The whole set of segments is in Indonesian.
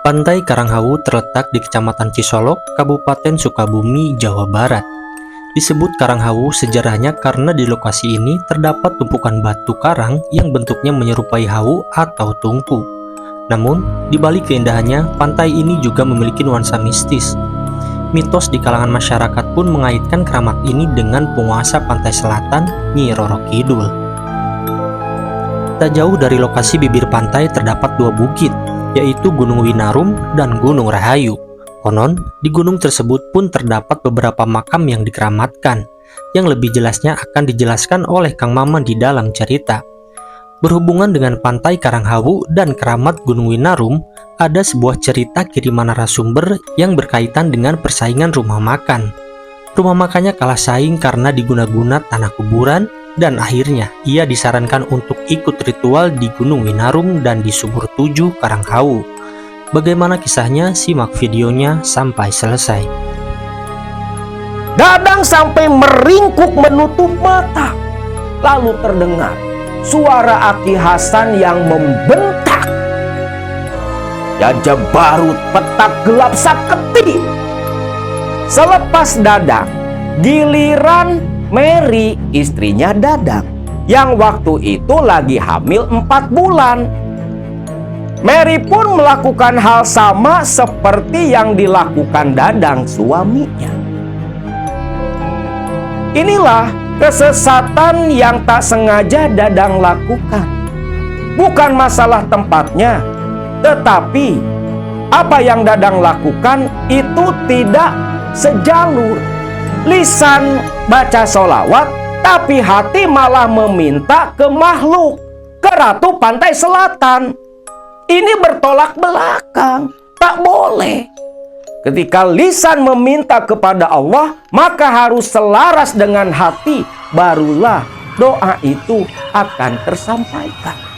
Pantai Karanghawu terletak di Kecamatan Cisolok, Kabupaten Sukabumi, Jawa Barat. Disebut Karanghawu sejarahnya karena di lokasi ini terdapat tumpukan batu karang yang bentuknya menyerupai hawu atau tungku. Namun, di balik keindahannya, pantai ini juga memiliki nuansa mistis. Mitos di kalangan masyarakat pun mengaitkan keramat ini dengan penguasa pantai selatan, Nyi Roro Kidul. Tak jauh dari lokasi bibir pantai terdapat dua bukit, yaitu Gunung Winarum dan Gunung Rahayu. Konon, di gunung tersebut pun terdapat beberapa makam yang dikeramatkan, yang lebih jelasnya akan dijelaskan oleh Kang Maman di dalam cerita. Berhubungan dengan pantai Karanghawu dan keramat Gunung Winarum, ada sebuah cerita kiriman narasumber yang berkaitan dengan persaingan rumah makan. Rumah makannya kalah saing karena diguna-guna tanah kuburan, dan akhirnya ia disarankan untuk ikut ritual di Gunung Winarum dan di Sumur 7 Karanghawu. Bagaimana kisahnya? Simak videonya sampai selesai. Dadang sampai meringkuk menutup mata. Lalu terdengar suara Aki Hasan yang membentak. Jajah barut petak gelap saketi. Selepas Dadang, giliran Mary, istrinya Dadang, yang waktu itu lagi hamil 4 bulan. Mary pun melakukan hal sama seperti yang dilakukan Dadang suaminya. Inilah kesesatan yang tak sengaja Dadang lakukan. Bukan masalah tempatnya, tetapi apa yang Dadang lakukan itu tidak sejalur. Lisan baca sholawat, tapi hati malah meminta ke makhluk, ke Ratu Pantai Selatan. Ini bertolak belakang, tak boleh. Ketika lisan meminta kepada Allah, maka harus selaras dengan hati, barulah doa itu akan tersampaikan.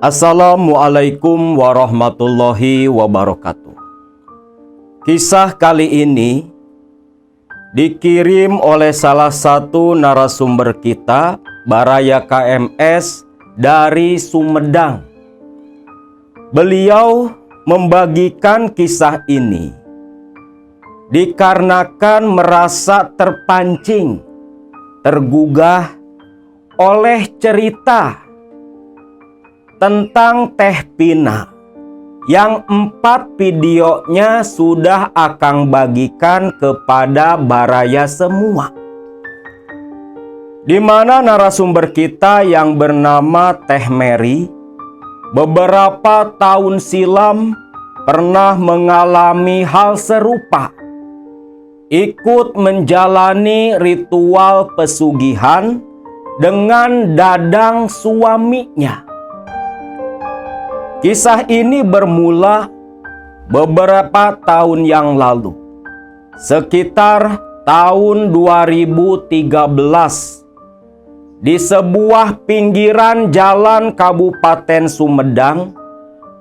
Assalamualaikum warahmatullahi wabarakatuh. Kisah kali ini dikirim oleh salah satu narasumber kita, Baraya KMS dari Sumedang. Beliau membagikan kisah ini dikarenakan merasa terpancing, tergugah oleh cerita tentang Teh Pina yang 4 videonya sudah Akang bagikan kepada Baraya semua, di mana narasumber kita yang bernama Teh Mary beberapa tahun silam pernah mengalami hal serupa, ikut menjalani ritual pesugihan dengan Dadang suaminya. Kisah ini bermula beberapa tahun yang lalu, sekitar tahun 2013, di sebuah pinggiran jalan Kabupaten Sumedang,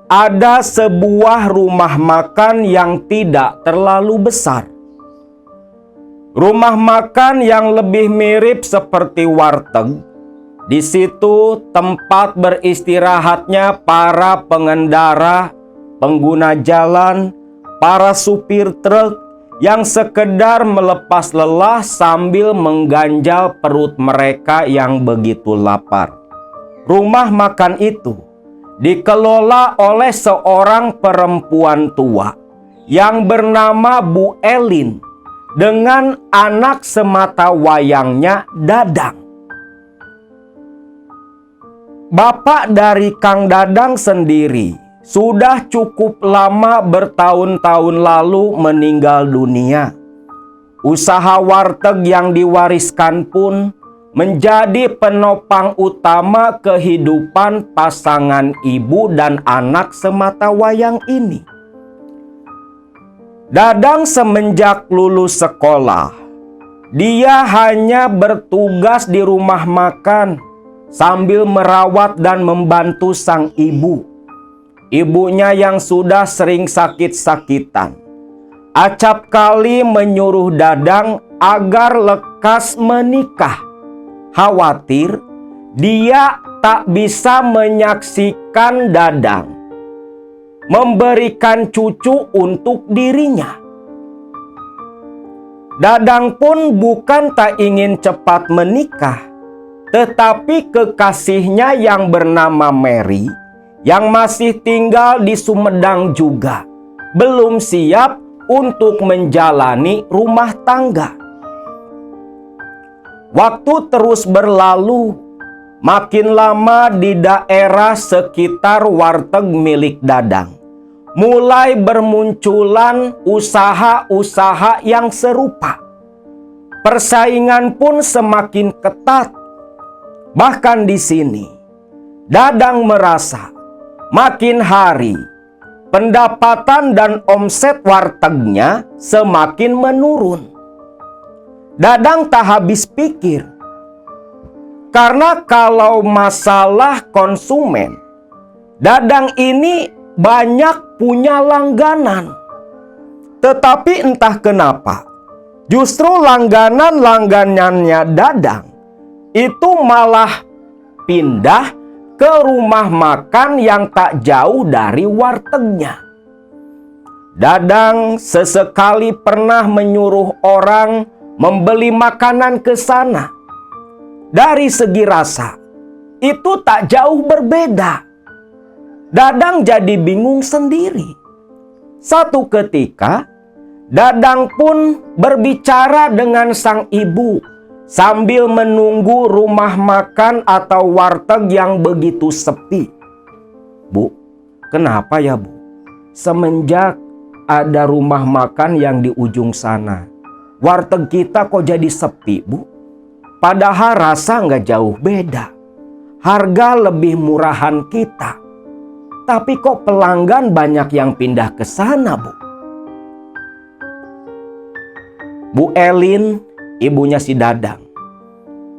ada sebuah rumah makan yang tidak terlalu besar. Rumah makan yang lebih mirip seperti warteg. Di situ tempat beristirahatnya para pengendara, pengguna jalan, para supir truk yang sekedar melepas lelah sambil mengganjal perut mereka yang begitu lapar. Rumah makan itu dikelola oleh seorang perempuan tua yang bernama Bu Elin dengan anak semata wayangnya Dadang. Bapak dari Kang Dadang sendiri sudah cukup lama bertahun-tahun lalu meninggal dunia. Usaha warteg yang diwariskan pun menjadi penopang utama kehidupan pasangan ibu dan anak semata wayang ini. Dadang semenjak lulus sekolah, dia hanya bertugas di rumah makan sambil merawat dan membantu sang ibu. Ibunya yang sudah sering sakit-sakitan acap kali menyuruh Dadang agar lekas menikah. Khawatir dia tak bisa menyaksikan Dadang memberikan cucu untuk dirinya. Dadang pun bukan tak ingin cepat menikah, tetapi kekasihnya yang bernama Mary, yang masih tinggal di Sumedang juga, belum siap untuk menjalani rumah tangga. Waktu terus berlalu, makin lama di daerah sekitar warteg milik Dadang mulai bermunculan usaha-usaha yang serupa. Persaingan pun semakin ketat. Bahkan di sini, Dadang merasa makin hari pendapatan dan omset wartegnya semakin menurun. Dadang tak habis pikir, karena kalau masalah konsumen, Dadang ini banyak punya langganan. Tetapi entah kenapa, justru langganannya Dadang itu malah pindah ke rumah makan yang tak jauh dari wartegnya. Dadang sesekali pernah menyuruh orang membeli makanan ke sana. Dari segi rasa, itu tak jauh berbeda. Dadang jadi bingung sendiri. Satu ketika, Dadang pun berbicara dengan sang ibu sambil menunggu rumah makan atau warteg yang begitu sepi. Bu, kenapa ya bu? Semenjak ada rumah makan yang di ujung sana, warteg kita kok jadi sepi bu? Padahal rasa nggak jauh beda. Harga lebih murahan kita. Tapi kok pelanggan banyak yang pindah ke sana bu? Bu Elin, ibunya si Dadang,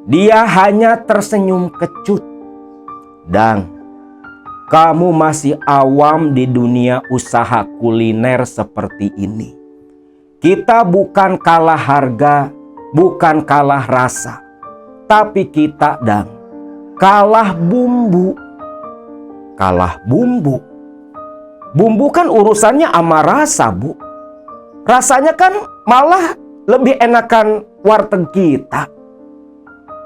dia hanya tersenyum kecut. Dang, kamu masih awam di dunia usaha kuliner seperti ini. Kita bukan kalah harga, bukan kalah rasa. Tapi kita, Dang, kalah bumbu. Kalah bumbu? Bumbu kan urusannya sama rasa, Bu. Rasanya kan malah lebih enakan warteg kita.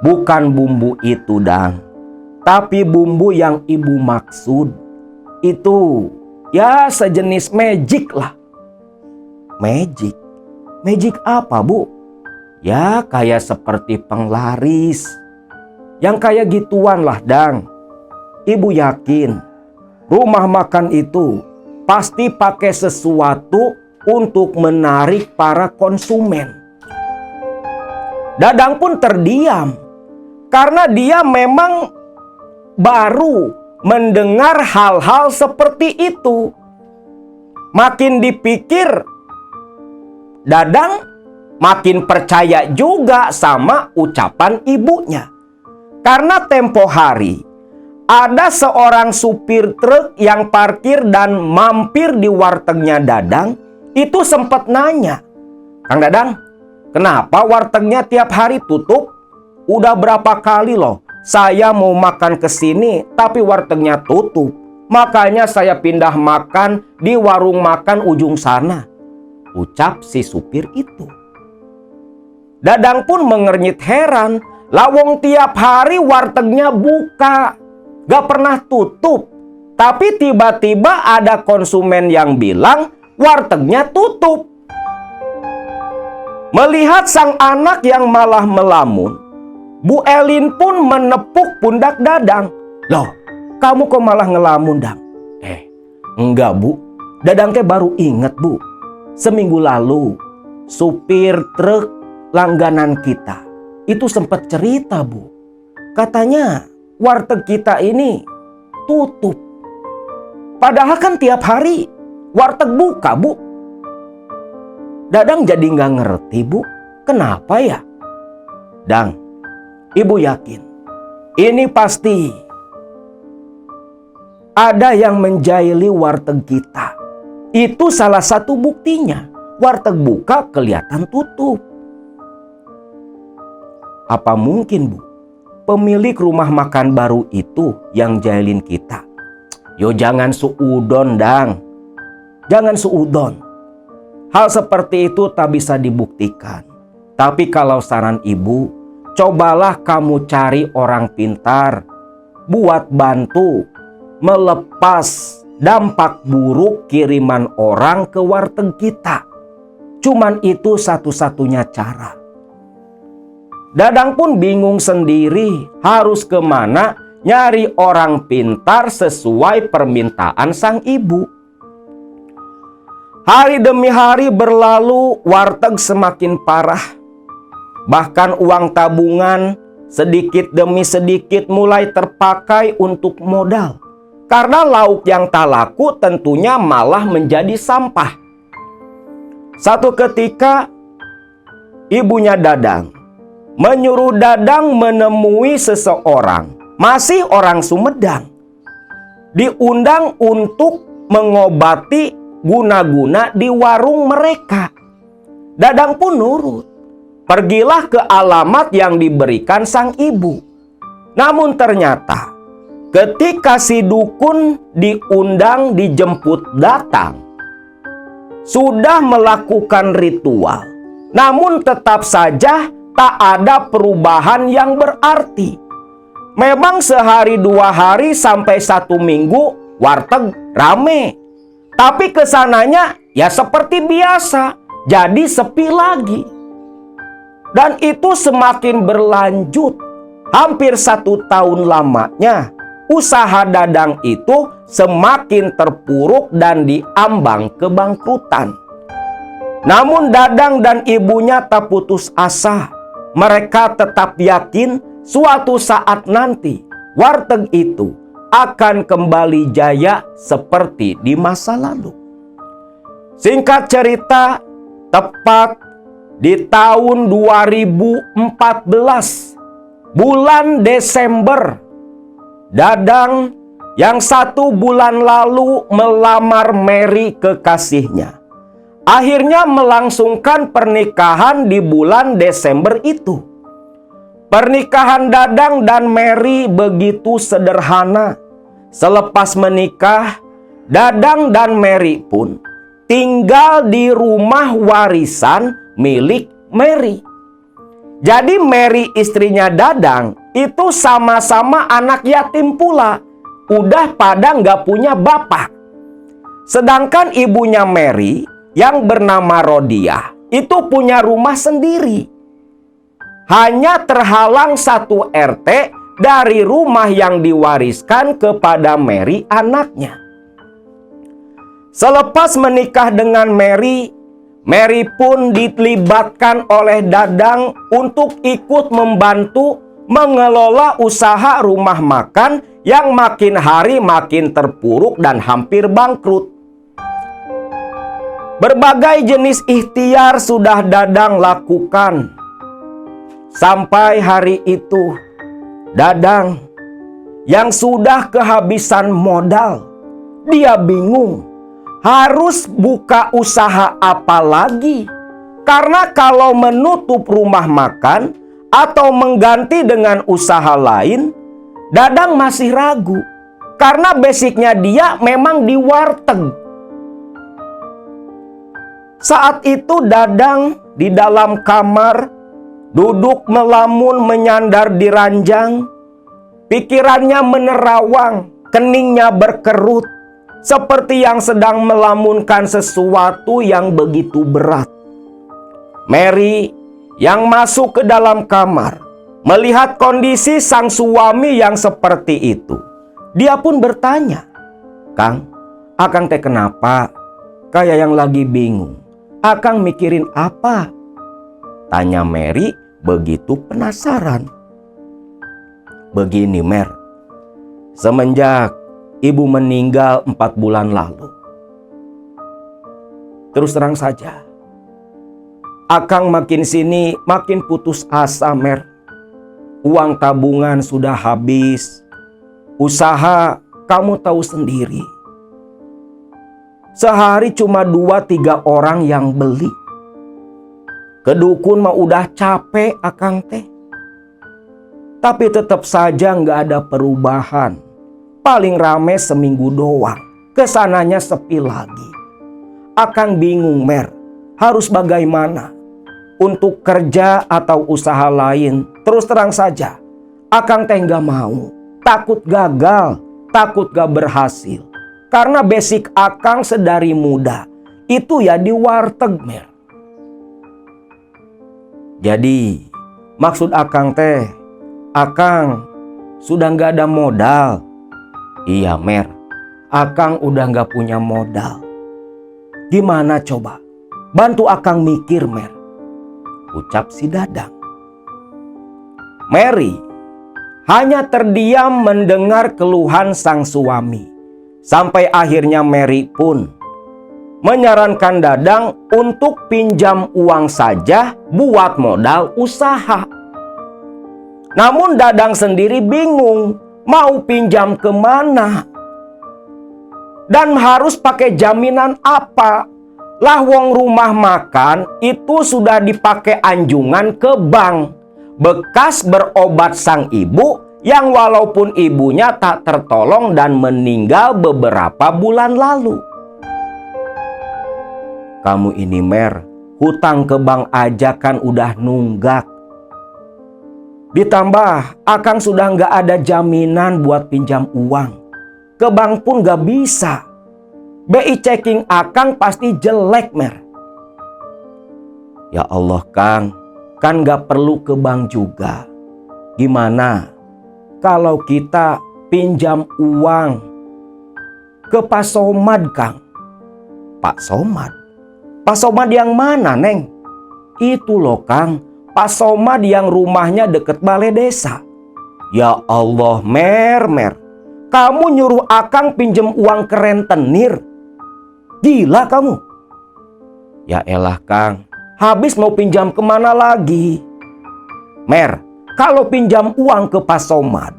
Bukan bumbu itu, Dang. Tapi bumbu yang ibu maksud itu ya sejenis magic lah. Magic? Magic apa, Bu? Ya kayak seperti penglaris. Yang kayak gituan lah, Dang. Ibu yakin rumah makan itu pasti pakai sesuatu untuk menarik para konsumen. Dadang pun terdiam karena dia memang baru mendengar hal-hal seperti itu. Makin dipikir, Dadang makin percaya juga sama ucapan ibunya. Karena tempo hari ada seorang supir truk yang parkir dan mampir di wartegnya Dadang. Itu sempat nanya, Kang Dadang, kenapa wartegnya tiap hari tutup? Udah berapa kali loh saya mau makan ke sini tapi wartegnya tutup. Makanya saya pindah makan di warung makan ujung sana, ucap si supir itu. Dadang pun mengernyit heran, lawong tiap hari wartegnya buka, gak pernah tutup. Tapi tiba-tiba ada konsumen yang bilang wartegnya tutup. Melihat sang anak yang malah melamun, Bu Elin pun menepuk pundak Dadang. Loh, kamu kok malah ngelamun, Dang? Enggak Bu, Dadang teh baru inget Bu. Seminggu lalu, supir truk langganan kita itu sempat cerita, Bu. Katanya warteg kita ini tutup. Padahal kan tiap hari warteg buka, Bu. Dadang jadi nggak ngerti, Bu. Kenapa ya? Dang, Ibu yakin ini pasti ada yang menjahili warteg kita. Itu salah satu buktinya. Warteg buka kelihatan tutup. Apa mungkin, Bu, pemilik rumah makan baru itu yang jahilin kita? Yo jangan suudon, Dang. Jangan suudon. Hal seperti itu tak bisa dibuktikan. Tapi kalau saran Ibu, cobalah kamu cari orang pintar buat bantu melepas dampak buruk kiriman orang ke warteg kita. Cuman itu satu-satunya cara. Dadang pun bingung sendiri harus kemana nyari orang pintar sesuai permintaan sang ibu. Hari demi hari berlalu, warteg semakin parah. Bahkan uang tabungan sedikit demi sedikit mulai terpakai untuk modal. Karena lauk yang tak laku tentunya malah menjadi sampah. Satu ketika ibunya Dadang menyuruh Dadang menemui seseorang, masih orang Sumedang, diundang untuk mengobati guna-guna di warung mereka. Dadang pun nurut. Pergilah ke alamat yang diberikan sang ibu. Namun ternyata ketika si dukun diundang dijemput datang, sudah melakukan ritual. Namun tetap saja tak ada perubahan yang berarti. Memang sehari 2 hari sampai 1 minggu warteg rame. Tapi kesananya ya seperti biasa, jadi sepi lagi. Dan itu semakin berlanjut. Hampir 1 tahun lamanya usaha Dadang itu semakin terpuruk dan diambang kebangkrutan. Namun Dadang dan ibunya tak putus asa. Mereka tetap yakin suatu saat nanti warteg itu akan kembali jaya seperti di masa lalu. Singkat cerita, tepat di tahun 2014, bulan Desember, Dadang yang 1 bulan lalu melamar Mary kekasihnya, akhirnya melangsungkan pernikahan di bulan Desember itu. Pernikahan Dadang dan Mary begitu sederhana. Selepas menikah, Dadang dan Mary pun tinggal di rumah warisan milik Mary. Jadi Mary istrinya Dadang itu sama-sama anak yatim pula. Udah pada nggak punya bapak. Sedangkan ibunya Mary yang bernama Rodiah itu punya rumah sendiri. Hanya terhalang 1 RT dari rumah yang diwariskan kepada Mary anaknya. Selepas menikah dengan Mary, Mary pun dilibatkan oleh Dadang untuk ikut membantu mengelola usaha rumah makan yang makin hari makin terpuruk dan hampir bangkrut. Berbagai jenis ikhtiar sudah Dadang lakukan. Sampai hari itu, Dadang yang sudah kehabisan modal, dia bingung harus buka usaha apa lagi. Karena kalau menutup rumah makan atau mengganti dengan usaha lain, Dadang masih ragu. Karena basicnya dia memang di warteg. Saat itu Dadang di dalam kamar, duduk melamun menyandar di ranjang. Pikirannya menerawang, keningnya berkerut. Seperti yang sedang melamunkan sesuatu yang begitu berat. Mary yang masuk ke dalam kamar melihat kondisi sang suami yang seperti itu. Dia pun bertanya, "Kang, Akang teh kenapa? Kayak yang lagi bingung. Akang mikirin apa?" Tanya Mary begitu penasaran. Begini Mer, semenjak ibu meninggal 4 bulan lalu, terus terang saja, Akang makin sini makin putus asa Mer. Uang tabungan sudah habis. Usaha kamu tahu sendiri. Sehari cuma 2-3 orang yang beli. Kedukun mah udah capek Akang teh. Tapi tetap saja nggak ada perubahan. Paling rame seminggu doang. Kesananya sepi lagi. Akang bingung Mer. Harus bagaimana? Untuk kerja atau usaha lain. Terus terang saja. Akang teh nggak mau. Takut gagal. Takut gak berhasil. Karena basic Akang sedari muda itu ya di warteg Mer. Jadi maksud Akang teh, Akang sudah gak ada modal. Iya Mer, Akang udah gak punya modal. Gimana coba? Bantu Akang mikir Mer, ucap si Dadang. Mary hanya terdiam mendengar keluhan sang suami. Sampai akhirnya Mary pun menyarankan Dadang untuk pinjam uang saja buat modal usaha. Namun Dadang sendiri bingung mau pinjam kemana. Dan harus pakai jaminan apa? Lah wong rumah makan itu sudah dipakai anjungan ke bank. Bekas berobat sang ibu yang walaupun ibunya tak tertolong dan meninggal beberapa bulan lalu. Kamu ini Mer, hutang ke bank aja kan udah nunggak. Ditambah Akang sudah nggak ada jaminan buat pinjam uang. Ke bank pun nggak bisa. BI checking Akang pasti jelek Mer. Ya Allah Kang, kan nggak perlu ke bank juga. Gimana kalau kita pinjam uang ke Pak Somad Kang? Pak Somad? Pak Somad yang mana Neng? Itu loh Kang, Pak Somad yang rumahnya deket balai desa. Ya Allah Mer, kamu nyuruh Akang pinjem uang ke rentenir? Gila kamu. Ya elah Kang, habis mau pinjam kemana lagi? Mer, kalau pinjam uang ke Pak Somad,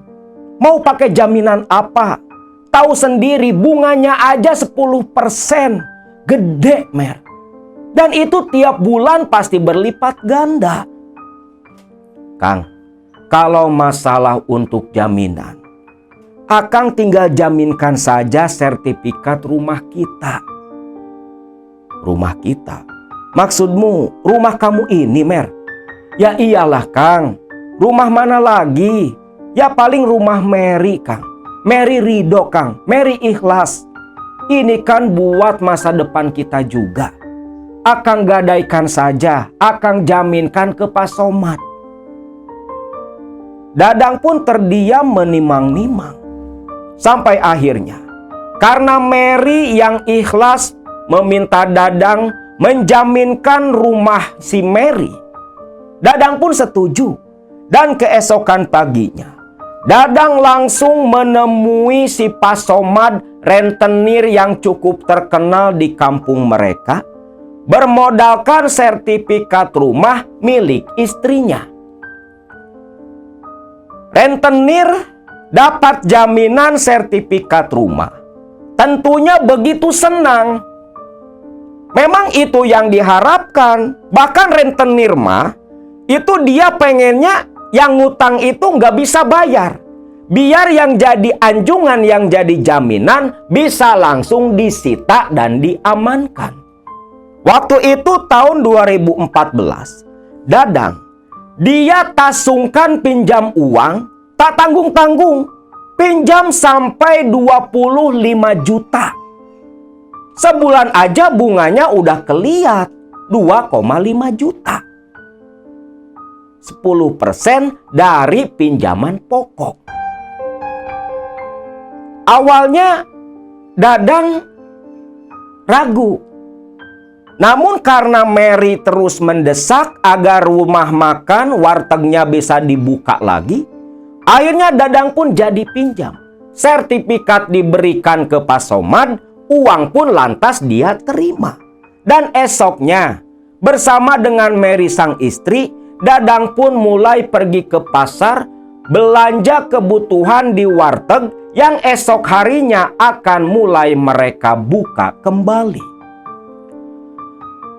mau pakai jaminan apa? Tahu sendiri bunganya aja 10%. Gede Mer. Dan itu tiap bulan pasti berlipat ganda. Kang, kalau masalah untuk jaminan, Akang tinggal jaminkan saja sertifikat rumah kita. Rumah kita? Maksudmu rumah kamu ini Mer? Ya iyalah Kang. Rumah mana lagi? Ya paling rumah Mary Kang. Mary ridho Kang. Mary ikhlas. Ini kan buat masa depan kita juga. Akang gadaikan saja. Akang jaminkan ke Pak Somad. Dadang pun terdiam menimang-nimang. Sampai akhirnya, karena Mary yang ikhlas meminta Dadang menjaminkan rumah si Mary, Dadang pun setuju. Dan keesokan paginya, Dadang langsung menemui si Pak Somad, rentenir yang cukup terkenal di kampung mereka, bermodalkan sertifikat rumah milik istrinya. Rentenir dapat jaminan sertifikat rumah. Tentunya begitu senang. Memang itu yang diharapkan. Bahkan rentenir mah, itu dia pengennya yang ngutang itu nggak bisa bayar. Biar yang jadi anjungan, yang jadi jaminan bisa langsung disita dan diamankan. Waktu itu tahun 2014, Dadang, dia tasungkan pinjam uang, tak tanggung-tanggung. Pinjam sampai 25 juta. Sebulan aja bunganya udah keliat 2,5 juta. 10% dari pinjaman pokok. Awalnya Dadang ragu. Namun karena Mary terus mendesak agar rumah makan wartegnya bisa dibuka lagi, akhirnya Dadang pun jadi pinjam. Sertifikat diberikan ke Pak Somad, uang pun lantas dia terima. Dan esoknya, bersama dengan Mary sang istri, Dadang pun mulai pergi ke pasar, belanja kebutuhan di warteg yang esok harinya akan mulai mereka buka kembali.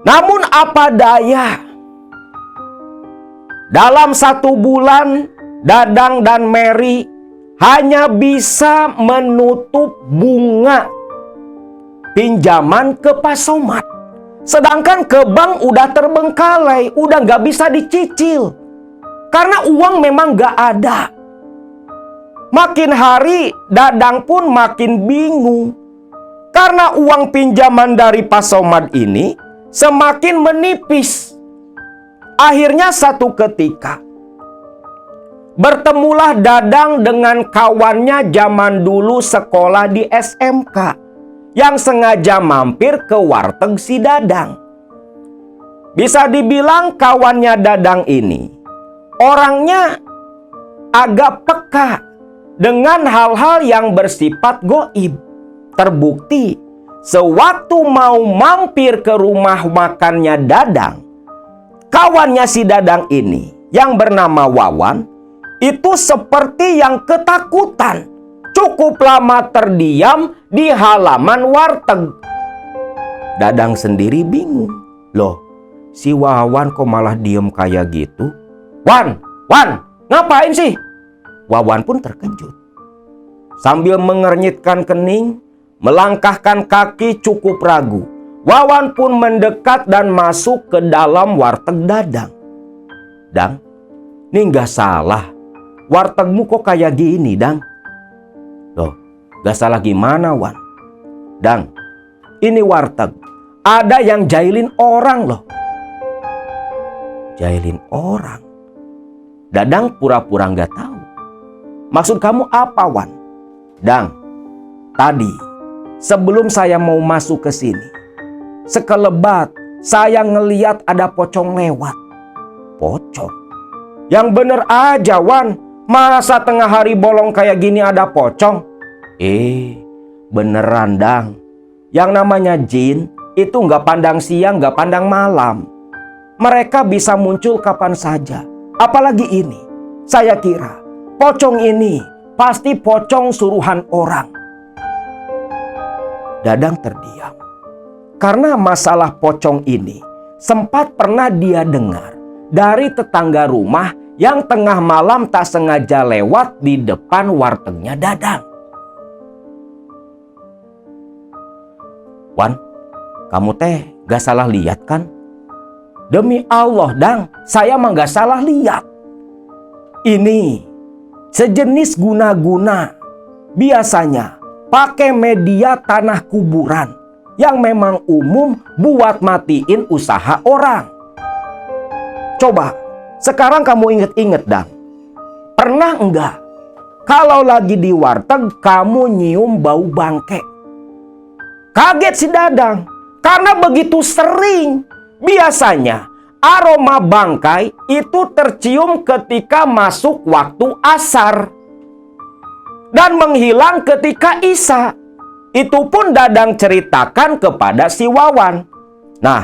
Namun apa daya, dalam 1 bulan Dadang dan Mary hanya bisa menutup bunga pinjaman ke Pak Somad. Sedangkan ke bank udah terbengkalai, udah nggak bisa dicicil. Karena uang memang nggak ada. Makin hari Dadang pun makin bingung. Karena uang pinjaman dari Pak Somad ini semakin menipis. Akhirnya satu ketika bertemulah Dadang dengan kawannya zaman dulu sekolah di SMK yang sengaja mampir ke warteg si Dadang. Bisa dibilang kawannya Dadang ini orangnya agak peka dengan hal-hal yang bersifat goib. Terbukti sewaktu mau mampir ke rumah makannya Dadang, kawannya si Dadang ini yang bernama Wawan itu seperti yang ketakutan. Cukup lama terdiam di halaman warteg. Dadang sendiri bingung. Loh, si Wawan kok malah diem kayak gitu? Wan, ngapain sih? Wawan pun terkejut. Sambil mengernyitkan kening, melangkahkan kaki cukup ragu, Wawan pun mendekat dan masuk ke dalam warteg Dadang. Dang, ini nggak salah. Wartegmu kok kayak gini, Dang? Loh, nggak salah gimana, Wan? Dang, ini warteg. Ada yang jahilin orang loh. Jahilin orang? Dadang pura-pura nggak tahu. Maksud kamu apa, Wan? Dang, tadi sebelum saya mau masuk ke sini, sekelebat saya ngeliat ada pocong lewat. Pocong? Yang bener aja, Wan. Masa tengah hari bolong kayak gini ada pocong? Beneran, Dang. Yang namanya jin itu nggak pandang siang, nggak pandang malam. Mereka bisa muncul kapan saja. Apalagi ini. Saya kira pocong ini pasti pocong suruhan orang. Dadang terdiam. Karena masalah pocong ini sempat pernah dia dengar dari tetangga rumah yang tengah malam tak sengaja lewat di depan wartegnya Dadang. Wan, kamu teh gak salah lihat kan? Demi Allah, Dang, saya mah gak salah lihat. Ini sejenis guna-guna. Biasanya pakai media tanah kuburan yang memang umum buat matiin usaha orang. Coba sekarang kamu inget-inget, Dang. Pernah enggak kalau lagi di warteg kamu nyium bau bangke? Kaget si Dadang karena begitu sering. Biasanya aroma bangkai itu tercium ketika masuk waktu asar dan menghilang ketika isya. Itu pun Dadang ceritakan kepada si Wawan. Nah,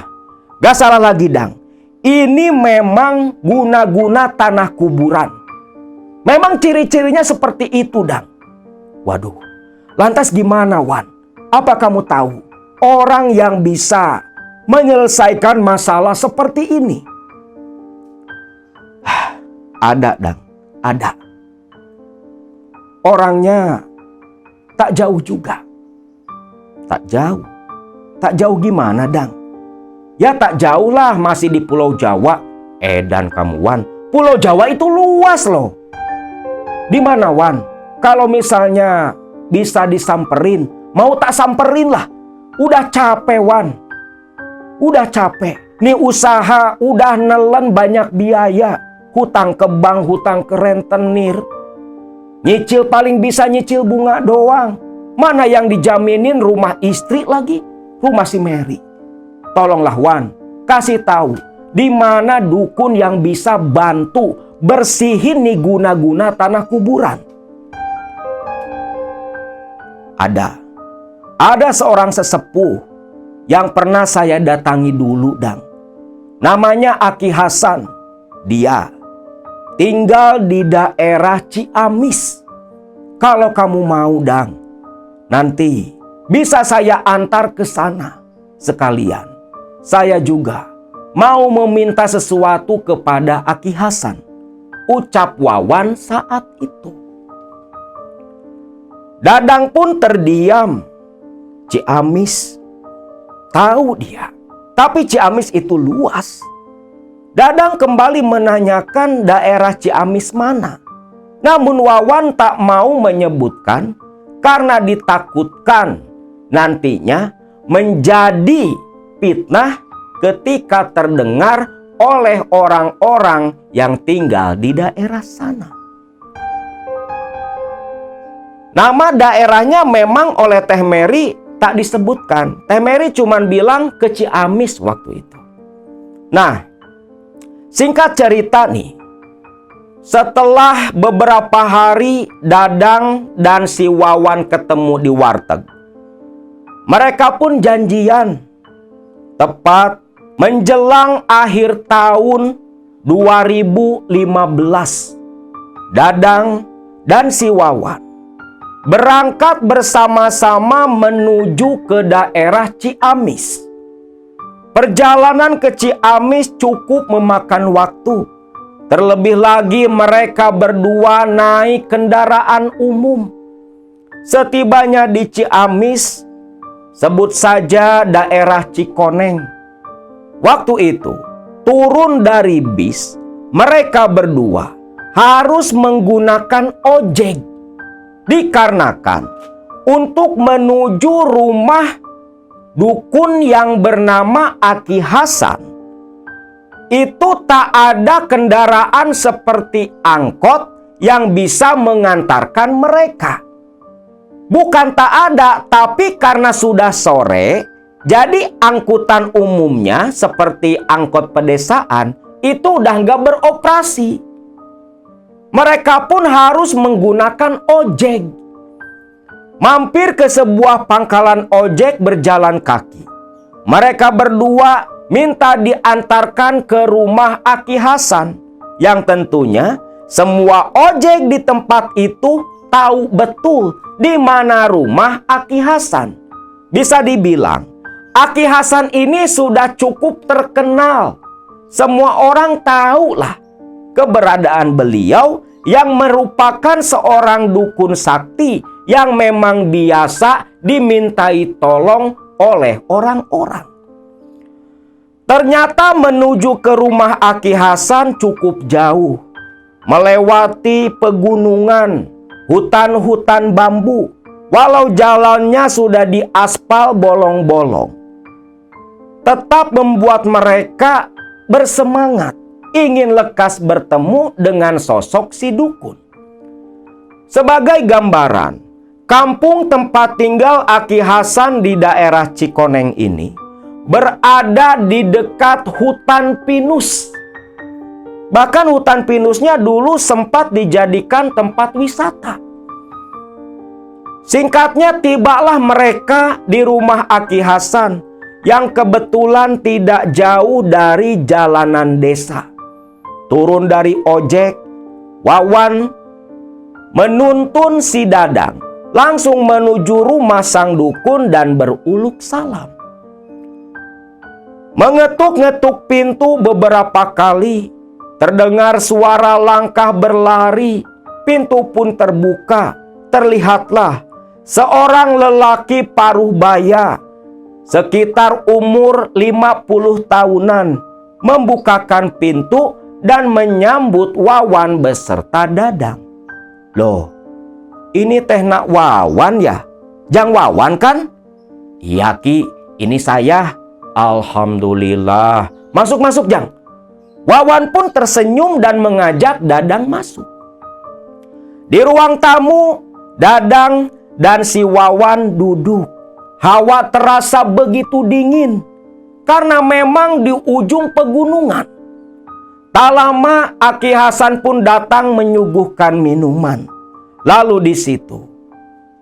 gak salah lagi, Dang. Ini memang guna-guna tanah kuburan. Memang ciri-cirinya seperti itu, Dang. Waduh, lantas gimana, Wan? Apa kamu tahu orang yang bisa menyelesaikan masalah seperti ini? Ada, Dang. Ada. Orangnya tak jauh juga. Tak jauh. Tak jauh gimana, Dang? Ya tak jauh lah, masih di Pulau Jawa. Dan kamu, Wan, Pulau Jawa itu luas loh. Di mana, Wan? Kalau misalnya bisa disamperin, mau tak samperin lah. Udah capek, Wan. Udah capek. Nih usaha udah nelen banyak biaya. Hutang ke bank, hutang ke rentenir. Nyicil paling bisa nyicil bunga doang. Mana yang dijaminin rumah istri lagi? Rumah si Mary. tolonglah Wan, kasih tahu di mana dukun yang bisa bantu bersihin nih guna-guna tanah kuburan. Ada seorang sesepuh yang pernah saya datangi dulu, Dang. Namanya Aki Hasan. Dia tinggal di daerah Ciamis. Kalau kamu mau, Dang, nanti bisa saya antar ke sana. Sekalian, saya juga mau meminta sesuatu kepada Aki Hasan, ucap Wawan saat itu. Dadang pun terdiam. Ciamis, tahu dia. Tapi Ciamis itu luas. Dadang kembali menanyakan daerah Ciamis mana. Namun Wawan tak mau menyebutkan karena ditakutkan nantinya menjadi fitnah ketika terdengar oleh orang-orang yang tinggal di daerah sana. Nama daerahnya memang oleh Teh Mary tak disebutkan. Teh Mary cuman bilang ke Ciamis waktu itu. Nah, singkat cerita nih, setelah beberapa hari Dadang dan si Wawan ketemu di warteg, mereka pun janjian tepat menjelang akhir tahun 2015. Dadang dan si Wawan berangkat bersama-sama menuju ke daerah Ciamis. Perjalanan ke Ciamis cukup memakan waktu. Terlebih lagi mereka berdua naik kendaraan umum. Setibanya di Ciamis, sebut saja daerah Cikoneng. Waktu itu, turun dari bis, mereka berdua harus menggunakan ojek. Dikarenakan untuk menuju rumah dukun yang bernama Aki Hasan, itu tak ada kendaraan seperti angkot yang bisa mengantarkan mereka. Bukan tak ada, tapi karena sudah sore, jadi angkutan umumnya seperti angkot pedesaan itu udah nggak beroperasi. Mereka pun harus menggunakan ojek. Mampir ke sebuah pangkalan ojek berjalan kaki. Mereka berdua minta diantarkan ke rumah Aki Hasan, yang tentunya semua ojek di tempat itu tahu betul di mana rumah Aki Hasan. Bisa dibilang, Aki Hasan ini sudah cukup terkenal. Semua orang tahulah keberadaan beliau yang merupakan seorang dukun sakti yang memang biasa dimintai tolong oleh orang-orang. Ternyata menuju ke rumah Aki Hasan cukup jauh, melewati pegunungan, hutan-hutan bambu, walau jalannya sudah diaspal bolong-bolong. Tetap membuat mereka bersemangat, ingin lekas bertemu dengan sosok si dukun. Sebagai gambaran, kampung tempat tinggal Aki Hasan di daerah Cikoneng ini berada di dekat hutan pinus. Bahkan hutan pinusnya dulu sempat dijadikan tempat wisata. Singkatnya, tibalah mereka di rumah Aki Hasan yang kebetulan tidak jauh dari jalanan desa. Turun dari ojek, Wawan menuntun si Dadang langsung menuju rumah sang dukun dan beruluk salam. Mengetuk-ngetuk pintu beberapa kali, terdengar suara langkah berlari. Pintu pun terbuka. Terlihatlah seorang lelaki paruh baya, sekitar umur 50 tahunan, membukakan pintu dan menyambut Wawan beserta Dadang. Loh, ini teh nak Wawan ya? Jang Wawan kan? Iya Ki, ini saya. Alhamdulillah. Masuk Jang. Wawan pun tersenyum dan mengajak Dadang masuk. Di ruang tamu, Dadang dan si Wawan duduk. Hawa terasa begitu dingin. Karena memang di ujung pegunungan. Tak lama Aki Hasan pun datang menyuguhkan minuman. Lalu di situ,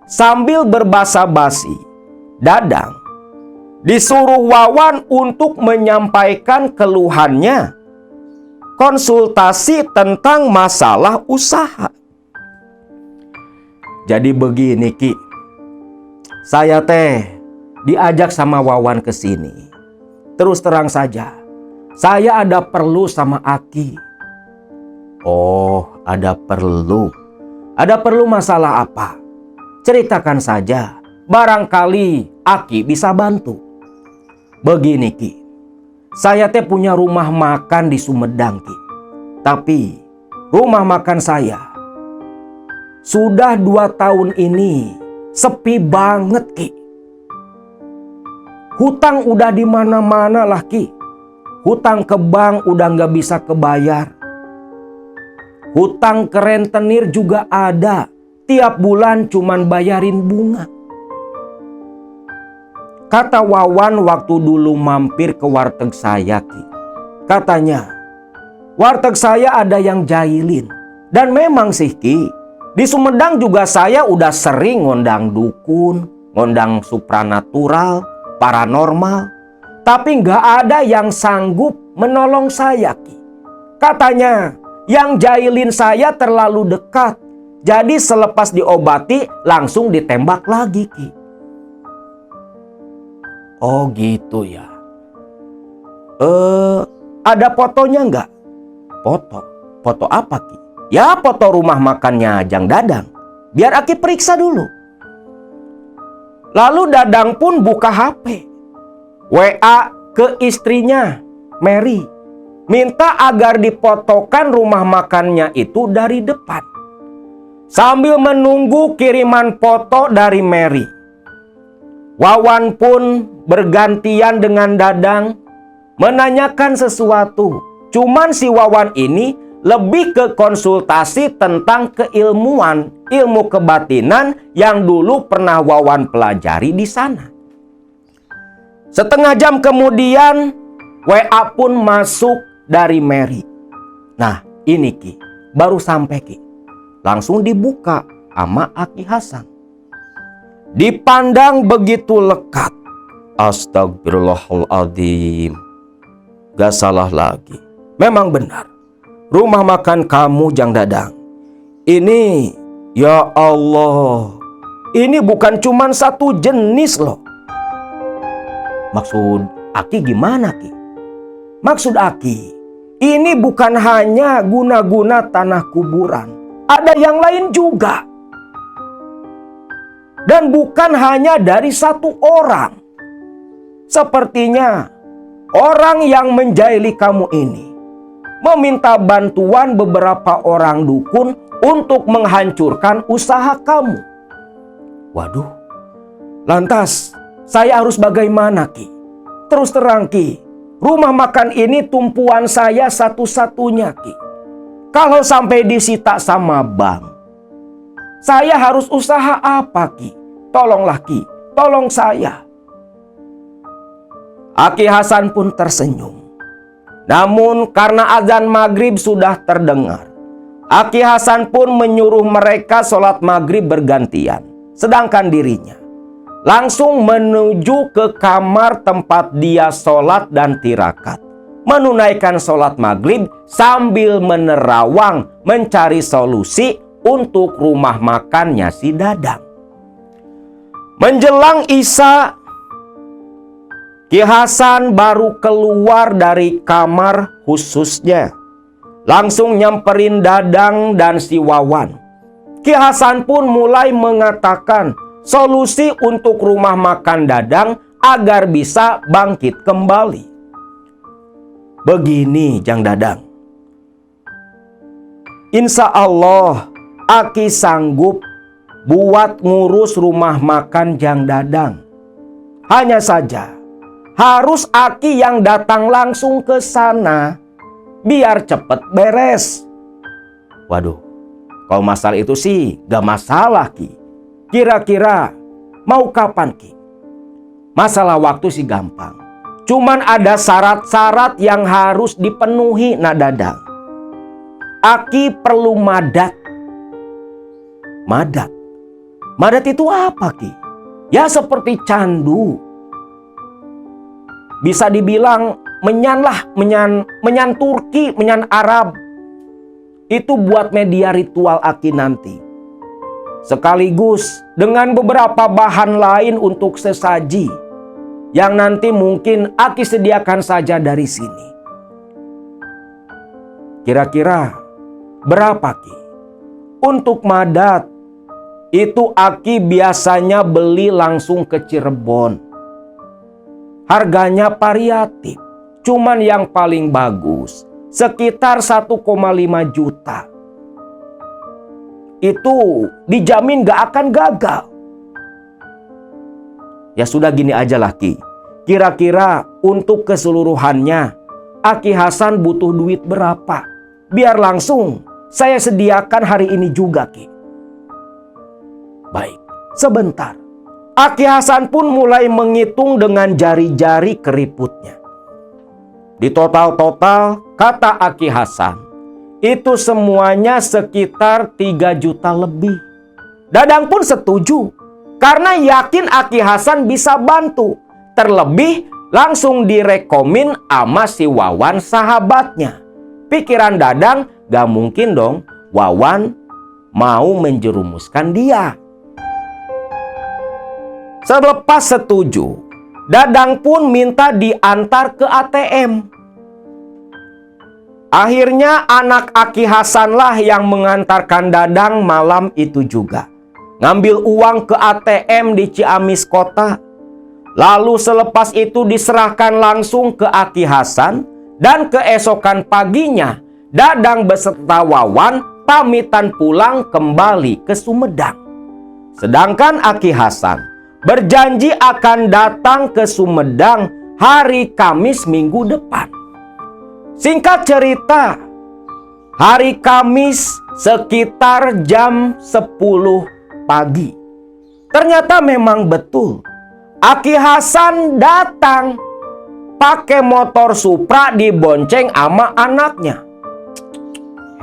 sambil berbasa-basi, Dadang disuruh Wawan untuk menyampaikan keluhannya, konsultasi tentang masalah usaha. Jadi begini Ki, saya diajak sama Wawan ke sini. Terus terang saja, saya ada perlu sama Aki. Oh, ada perlu. Ada perlu masalah apa? Ceritakan saja, barangkali Aki bisa bantu. Begini Ki, saya punya rumah makan di Sumedang Ki. Tapi rumah makan saya sudah 2 tahun ini sepi banget Ki. Hutang udah di mana-mana lah Ki. Hutang ke bank udah nggak bisa kebayar. Hutang ke rentenir juga ada. Tiap bulan cuman bayarin bunga. Kata Wawan waktu dulu mampir ke warteg saya Ki. Katanya, warteg saya ada yang jahilin. Dan memang sih Ki, di Sumedang juga saya udah sering ngondang dukun, ngondang supranatural, paranormal. Tapi nggak ada yang sanggup menolong saya Ki. Katanya, yang jahilin saya terlalu dekat. Jadi selepas diobati langsung ditembak lagi Ki. Oh gitu ya. Ada fotonya nggak? Foto? Foto apa Ki? Ya foto rumah makannya Jang Dadang. Biar Aki periksa dulu. Lalu Dadang pun buka HP. WA ke istrinya Mary. Minta agar difotokan rumah makannya itu dari depan. Sambil menunggu kiriman foto dari Mary, Wawan pun bergantian dengan Dadang menanyakan sesuatu. Cuman si Wawan ini lebih ke konsultasi tentang keilmuan, ilmu kebatinan yang dulu pernah Wawan pelajari di sana. Setengah jam kemudian WA pun masuk dari Mary. Nah ini Ki, baru sampai Ki. Langsung dibuka sama Aki Hasan. Dipandang begitu lekat. Astagfirullahaladzim. Gak salah lagi. Memang benar. Rumah makan kamu Jang Dadang. Ini, ya Allah. Ini bukan cuma satu jenis loh. Maksud Aki gimana Ki? Maksud Aki, ini bukan hanya guna-guna tanah kuburan. Ada yang lain juga. Dan bukan hanya dari satu orang. Sepertinya orang yang menjahili kamu ini meminta bantuan beberapa orang dukun untuk menghancurkan usaha kamu. Waduh. Lantas saya harus bagaimana Ki? Terus terang Ki, rumah makan ini tumpuan saya satu-satunya Ki. Kalau sampai disita sama bank, saya harus usaha apa Ki? Tolonglah Ki, tolong saya. Aki Hasan pun tersenyum. Namun karena azan maghrib sudah terdengar, Aki Hasan pun menyuruh mereka sholat maghrib bergantian. Sedangkan dirinya langsung menuju ke kamar tempat dia sholat dan tirakat. Menunaikan sholat maghrib sambil menerawang mencari solusi untuk rumah makannya si Dadang. Menjelang Isya, Ki Hasan baru keluar dari kamar khususnya. Langsung nyamperin Dadang dan si Wawan. Ki Hasan pun mulai mengatakan solusi untuk rumah makan Dadang agar bisa bangkit kembali. Begini Jang Dadang, insya Allah Aki sanggup buat ngurus rumah makan Jang Dadang. Hanya saja harus Aki yang datang langsung ke sana biar cepet beres. Waduh, kalau masalah itu sih gak masalah Ki. Kira-kira mau kapan Ki? Masalah waktu sih gampang. Cuman ada syarat-syarat yang harus dipenuhi, Nak Dadang. Aki perlu madat. Madat. Madat itu apa, Ki? Ya seperti candu. Bisa dibilang menyan lah, menyan Turki, menyan Arab. Itu buat media ritual Aki nanti. Sekaligus dengan beberapa bahan lain untuk sesaji yang nanti mungkin Aki sediakan saja dari sini. Kira-kira berapa, Ki? Untuk madat itu Aki biasanya beli langsung ke Cirebon. Harganya variatif, cuman yang paling bagus sekitar 1,5 juta. Itu dijamin gak akan gagal. Ya sudah gini aja lah, Ki. Kira-kira untuk keseluruhannya Aki Hasan butuh duit berapa? Biar langsung saya sediakan hari ini juga, Ki. Baik, sebentar. Aki Hasan pun mulai menghitung dengan jari-jari keriputnya. Di total-total, kata Aki Hasan, itu semuanya sekitar 3 juta lebih. Dadang pun setuju, karena yakin Aki Hasan bisa bantu. Terlebih langsung direkomin sama si Wawan sahabatnya. Pikiran Dadang, gak mungkin dong Wawan mau menjerumuskan dia. Selepas setuju, Dadang pun minta diantar ke ATM. Akhirnya anak Aki Hasan lah yang mengantarkan Dadang malam itu juga. Ngambil uang ke ATM di Ciamis kota. Lalu selepas itu diserahkan langsung ke Aki Hasan. Dan keesokan paginya, Dadang beserta Wawan pamitan pulang kembali ke Sumedang. Sedangkan Aki Hasan berjanji akan datang ke Sumedang hari Kamis minggu depan. Singkat cerita, hari Kamis sekitar jam 10 pagi. Ternyata memang betul. Aki Hasan datang pakai motor Supra dibonceng sama anaknya.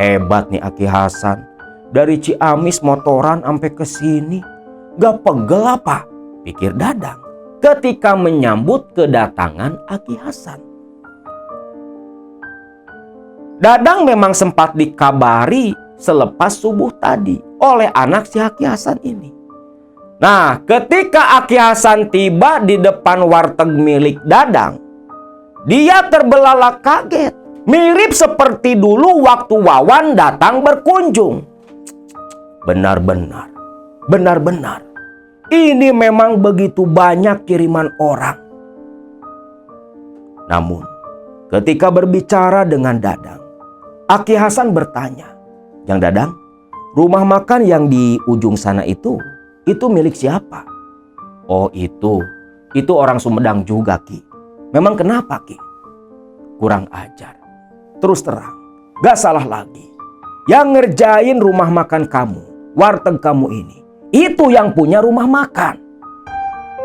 Hebat nih Aki Hasan. Dari Ciamis motoran sampai ke sini. Gak pegel apa? Pikir Dadang ketika menyambut kedatangan Aki Hasan. Dadang memang sempat dikabari selepas subuh tadi oleh anak si Aki Hasan ini. Nah, ketika Aki Hasan tiba di depan warteg milik Dadang, dia terbelalak kaget. Mirip seperti dulu waktu Wawan datang berkunjung. Benar-benar. Ini memang begitu banyak kiriman orang. Namun, ketika berbicara dengan Dadang, Aki Hasan bertanya, "Jang Dadang, rumah makan yang di ujung sana itu milik siapa?" "Oh itu orang Sumedang juga, Ki." "Memang kenapa, Ki?" "Kurang ajar. Terus terang, gak salah lagi. Yang ngerjain rumah makan kamu, warteg kamu ini, itu yang punya rumah makan.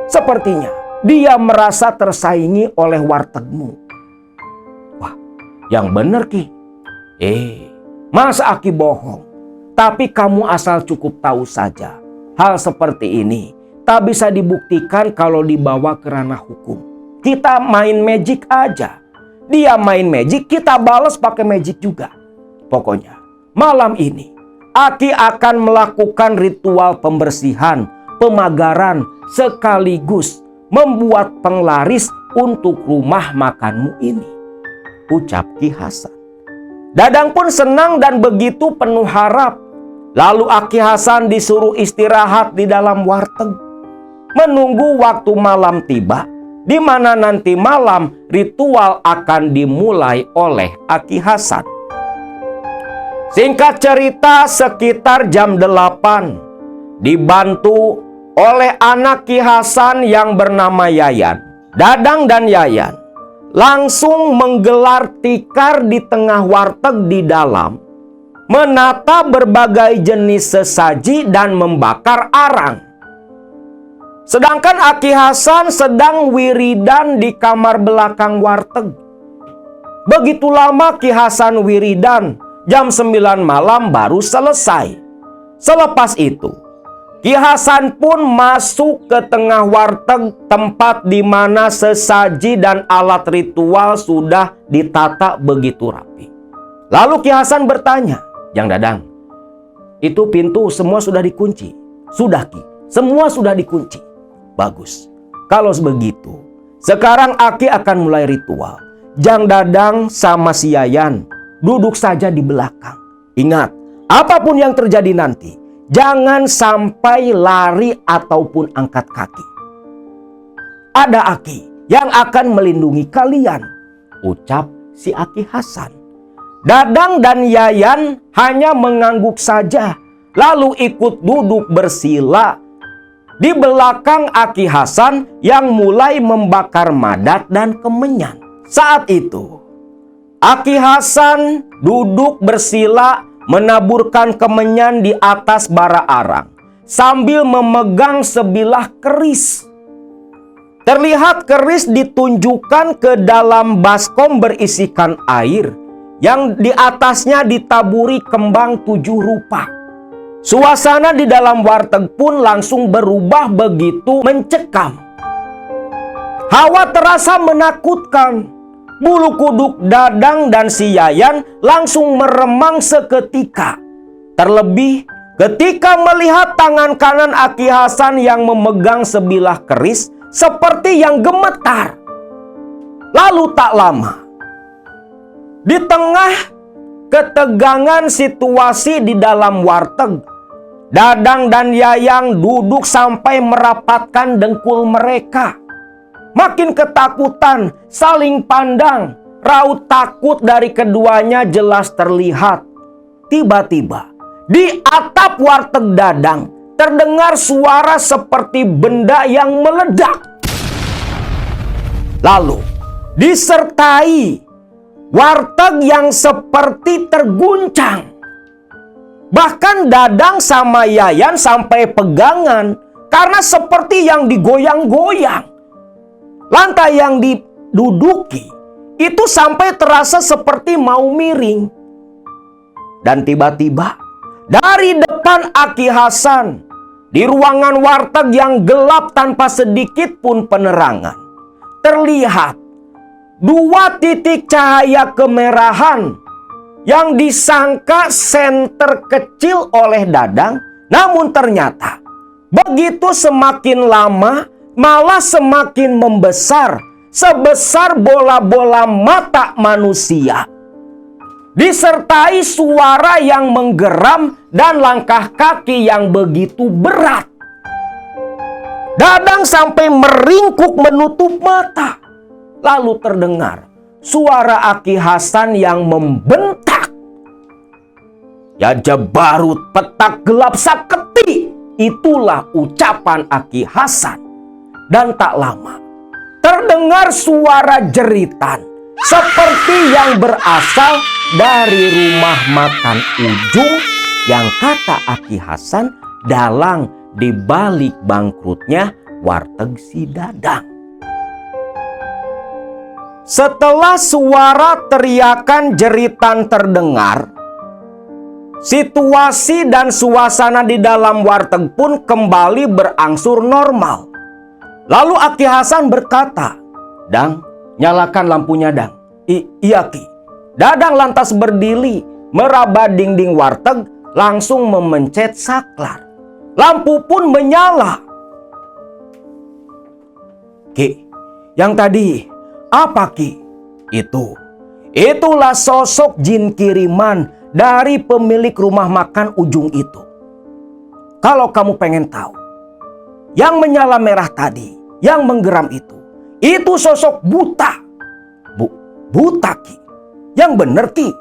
Sepertinya dia merasa tersaingi oleh wartegmu." "Wah, yang bener, Ki." Masa Aki bohong? Tapi kamu asal cukup tahu saja, hal seperti ini tak bisa dibuktikan kalau dibawa ke ranah hukum. Kita main magic aja. Dia main magic, kita balas pakai magic juga. Pokoknya malam ini Aki akan melakukan ritual pembersihan, pemagaran, sekaligus membuat penglaris untuk rumah makanmu ini, ucap Ki Hasan. Dadang pun senang dan begitu penuh harap. Lalu Aki Hasan disuruh istirahat di dalam warteg, menunggu waktu malam tiba, di mana nanti malam ritual akan dimulai oleh Aki Hasan. Singkat cerita, sekitar jam 8, dibantu oleh anak Ki Hasan yang bernama Yayan, Dadang dan Yayan langsung menggelar tikar di tengah warteg di dalam, menata berbagai jenis sesaji dan membakar arang. Sedangkan Aki Hasan sedang wiridan di kamar belakang warteg. Begitu lama Ki Hasan wiridan, jam 9 malam baru selesai. Selepas itu, Ki Hasan pun masuk ke tengah warteg, tempat di mana sesaji dan alat ritual sudah ditata begitu rapi. Lalu Ki Hasan bertanya, "Jang Dadang, itu pintu semua sudah dikunci?" "Sudah Ki, semua sudah dikunci." "Bagus. Kalau begitu, sekarang Aki akan mulai ritual. Jang Dadang sama si Yayan duduk saja di belakang. Ingat, apapun yang terjadi nanti, jangan sampai lari ataupun angkat kaki. Ada Aki yang akan melindungi kalian," ucap si Aki Hasan. Dadang dan Yayan hanya mengangguk saja, lalu ikut duduk bersila di belakang Aki Hasan yang mulai membakar madat dan kemenyan. Saat itu, Aki Hasan duduk bersila menaburkan kemenyan di atas bara arang sambil memegang sebilah keris. Terlihat keris ditunjukkan ke dalam baskom berisikan air yang di atasnya ditaburi kembang 7 rupa. Suasana di dalam warteg pun langsung berubah begitu mencekam. Hawa terasa menakutkan. Bulu kuduk Dadang dan si Yayan langsung meremang seketika. Terlebih ketika melihat tangan kanan Aki Hasan yang memegang sebilah keris seperti yang gemetar. Lalu tak lama, di tengah ketegangan situasi di dalam warteg, Dadang dan Yayang duduk sampai merapatkan dengkul mereka. Makin ketakutan, saling pandang. Raut takut dari keduanya jelas terlihat. Tiba-tiba, di atap warteg Dadang terdengar suara seperti benda yang meledak. Lalu, disertai warteg yang seperti terguncang. Bahkan Dadang sama Yayan sampai pegangan karena seperti yang digoyang-goyang. Lantai yang diduduki itu sampai terasa seperti mau miring. Dan tiba-tiba dari depan Aki Hasan, di ruangan warteg yang gelap tanpa sedikit pun penerangan, terlihat 2 titik cahaya kemerahan yang disangka senter kecil oleh Dadang, namun ternyata begitu semakin lama malah semakin membesar, sebesar bola-bola mata manusia. Disertai suara yang menggeram dan langkah kaki yang begitu berat. Dadang sampai meringkuk menutup mata. Lalu terdengar suara Aki Hasan yang membentak, "Ya Jabarut petak gelap saketi." Itulah ucapan Aki Hasan. Dan tak lama, terdengar suara jeritan seperti yang berasal dari rumah makan ujung yang kata Aki Hasan dalang di balik bangkrutnya warteg si Dadang. Setelah suara teriakan jeritan terdengar, situasi dan suasana di dalam warteg pun kembali berangsur normal. Lalu Aki Hasan berkata, "Dang, nyalakan lampunya Dang." Iya Ki." Dadang lantas berdiri, meraba dinding warteg, langsung memencet saklar. Lampu pun menyala. "Ki, yang tadi apa Ki?" Itulah sosok jin kiriman dari pemilik rumah makan ujung itu. Kalau kamu pengen tahu, yang menyala merah tadi, yang menggeram itu sosok buta. Buta Ki? Yang bener Ki?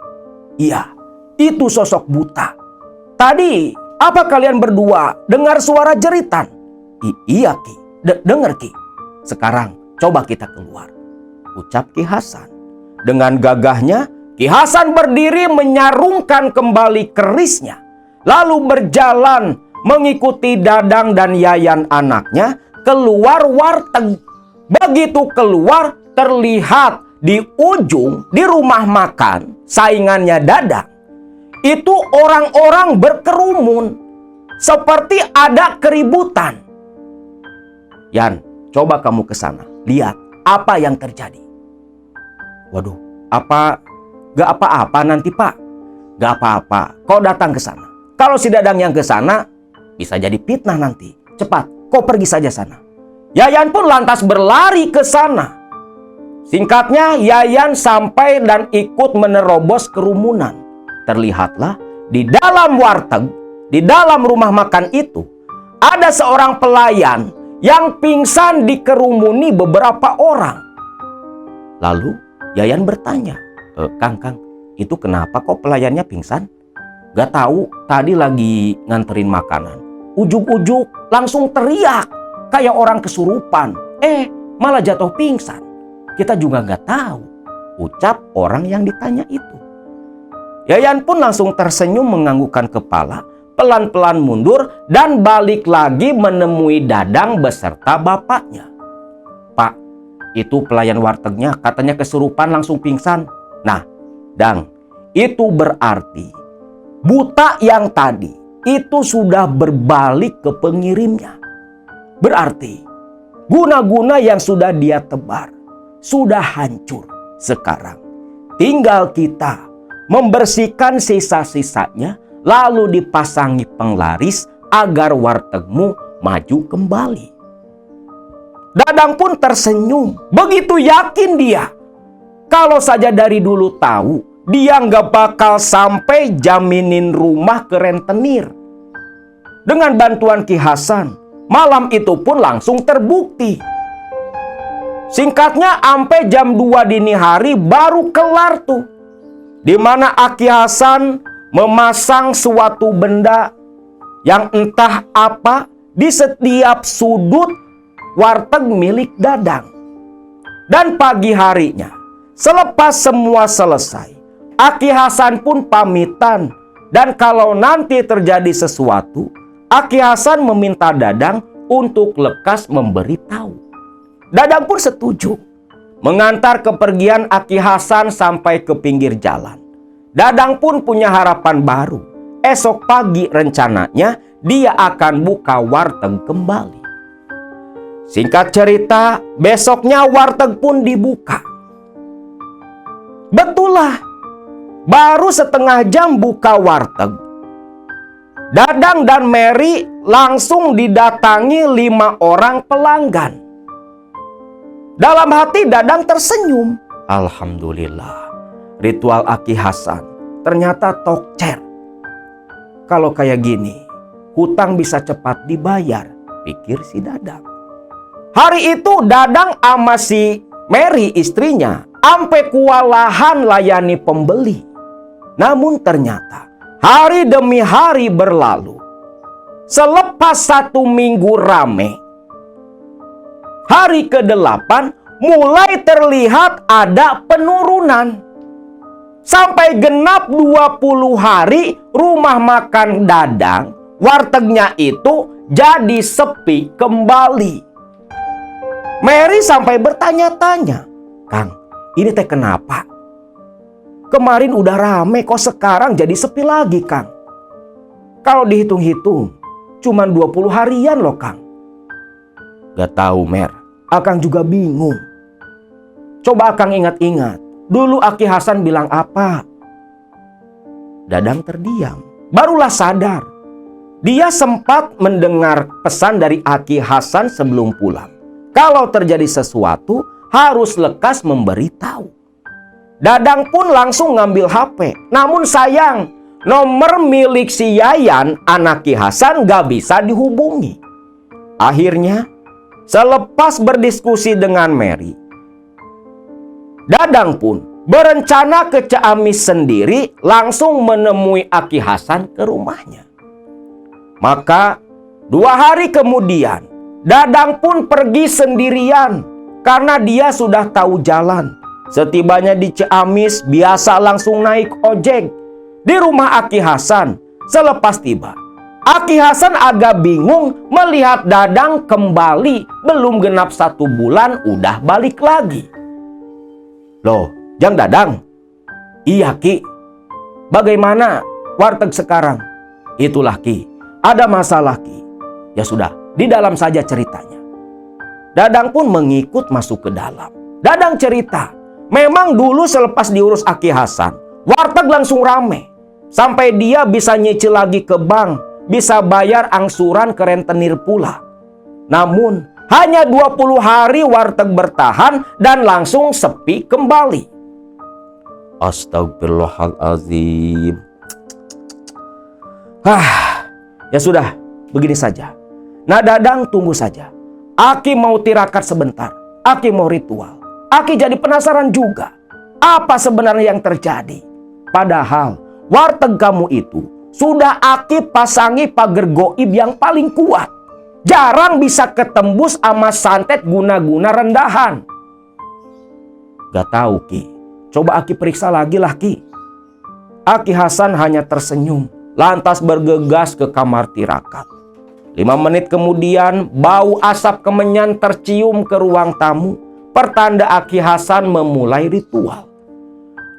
Iya, itu sosok buta. Tadi apa kalian berdua dengar suara jeritan? Iya Ki, dengar Ki. Sekarang coba kita keluar, ucap Ki Hasan. Dengan gagahnya, Ki Hasan berdiri menyarungkan kembali kerisnya, lalu berjalan mengikuti Dadang dan Yayan anaknya keluar warteg. Begitu keluar, terlihat di ujung di rumah makan saingannya Dadang. Itu orang-orang berkerumun, seperti ada keributan. Yan, coba kamu ke sana, lihat apa yang terjadi. Waduh, gak apa-apa nanti Pak. Gak apa-apa, kau datang ke sana. Kalau si Dadang yang ke sana, bisa jadi fitnah nanti. Cepat, kau pergi saja sana. Yayan pun lantas berlari ke sana. Singkatnya, Yayan sampai dan ikut menerobos kerumunan. Terlihatlah di dalam warteg, di dalam rumah makan itu, ada seorang pelayan yang pingsan dikerumuni beberapa orang. Lalu Yayan bertanya, Kang, itu kenapa kok pelayannya pingsan? Gak tahu, tadi lagi nganterin makanan. Ujuk-ujuk langsung teriak kayak orang kesurupan. Malah jatuh pingsan. Kita juga gak tahu, ucap orang yang ditanya itu. Yayan pun langsung tersenyum menganggukkan kepala, pelan-pelan mundur dan balik lagi menemui Dadang beserta bapaknya. Pak, itu pelayan wartegnya katanya kesurupan langsung pingsan. Nah, Dang, itu berarti buta yang tadi itu sudah berbalik ke pengirimnya. Berarti guna-guna yang sudah dia tebar sudah hancur. Sekarang tinggal kita membersihkan sisa-sisanya lalu dipasangi penglaris agar wartegmu maju kembali. Dadang pun tersenyum. Begitu yakin dia. Kalau saja dari dulu tahu, dia nggak bakal sampai jaminin rumah ke rentenir. Dengan bantuan Ki Hasan, malam itu pun langsung terbukti. Singkatnya, sampai jam 2 dini hari baru kelar tuh. Di mana Aki Hasan memasang suatu benda yang entah apa di setiap sudut warteg milik Dadang. Dan pagi harinya, selepas semua selesai, Aki Hasan pun pamitan. Dan kalau nanti terjadi sesuatu, Aki Hasan meminta Dadang untuk lekas memberitahu. Dadang pun setuju mengantar kepergian Aki Hasan sampai ke pinggir jalan. Dadang pun punya harapan baru. Esok pagi rencananya dia akan buka warteg kembali. Singkat cerita, besoknya warteg pun dibuka. Betullah, baru setengah jam buka warteg, Dadang dan Mary langsung didatangi 5 orang pelanggan. Dalam hati Dadang tersenyum. Alhamdulillah, ritual Aki Hasan ternyata tokcer. Kalau kayak gini, hutang bisa cepat dibayar, pikir si Dadang. Hari itu Dadang sama si Mary istrinya sampai kewalahan layani pembeli. Namun ternyata hari demi hari berlalu. Selepas 1 minggu rame, hari ke-8 mulai terlihat ada penurunan. Sampai genap 20 hari rumah makan Dadang, wartegnya itu jadi sepi kembali. Mary sampai bertanya-tanya, Kang, ini teh kenapa? Kemarin udah rame kok sekarang jadi sepi lagi, Kang. Kalau dihitung-hitung, cuman 20 harian loh, Kang. Gak tahu, Mer. Akang juga bingung. Coba Akang ingat-ingat. Dulu Aki Hasan bilang apa? Dadang terdiam. Barulah sadar. Dia sempat mendengar pesan dari Aki Hasan sebelum pulang. Kalau terjadi sesuatu, harus lekas memberitahu. Dadang pun langsung ngambil HP. Namun sayang, nomor milik si Yayan, anak Ki Hasan, gak bisa dihubungi. Akhirnya, selepas berdiskusi dengan Mary, Dadang pun berencana ke Ciamis sendiri, langsung menemui Aki Hasan ke rumahnya. Maka 2 hari kemudian, Dadang pun pergi sendirian karena dia sudah tahu jalan. Setibanya di Ciamis, biasa langsung naik ojek. Di rumah Aki Hasan, selepas tiba, Aki Hasan agak bingung melihat Dadang kembali. Belum genap 1 bulan udah balik lagi. Loh, Jang Dadang? Iya Ki. Bagaimana warteg sekarang? Itulah Ki, ada masalah Ki. Ya sudah, di dalam saja ceritanya. Dadang pun mengikut masuk ke dalam. Dadang cerita, memang dulu selepas diurus Aki Hasan, warteg langsung rame. Sampai dia bisa nyicil lagi ke bank, bisa bayar angsuran ke rentenir pula. Namun, hanya 20 hari warteg bertahan dan langsung sepi kembali. Astagfirullahaladzim. Ya sudah, begini saja. Nah Dadang tunggu saja. Aki mau tirakat sebentar. Aki mau ritual. Aki jadi penasaran juga. Apa sebenarnya yang terjadi? Padahal warteg kamu itu sudah Aki pasangi pagar goib yang paling kuat. Jarang bisa ketembus sama santet guna-guna rendahan. Gak tahu Ki. Coba Aki periksa lagi lah Ki. Aki Hasan hanya tersenyum. Lantas bergegas ke kamar tirakat. 5 menit kemudian bau asap kemenyan tercium ke ruang tamu. Pertanda Aki Hasan memulai ritual.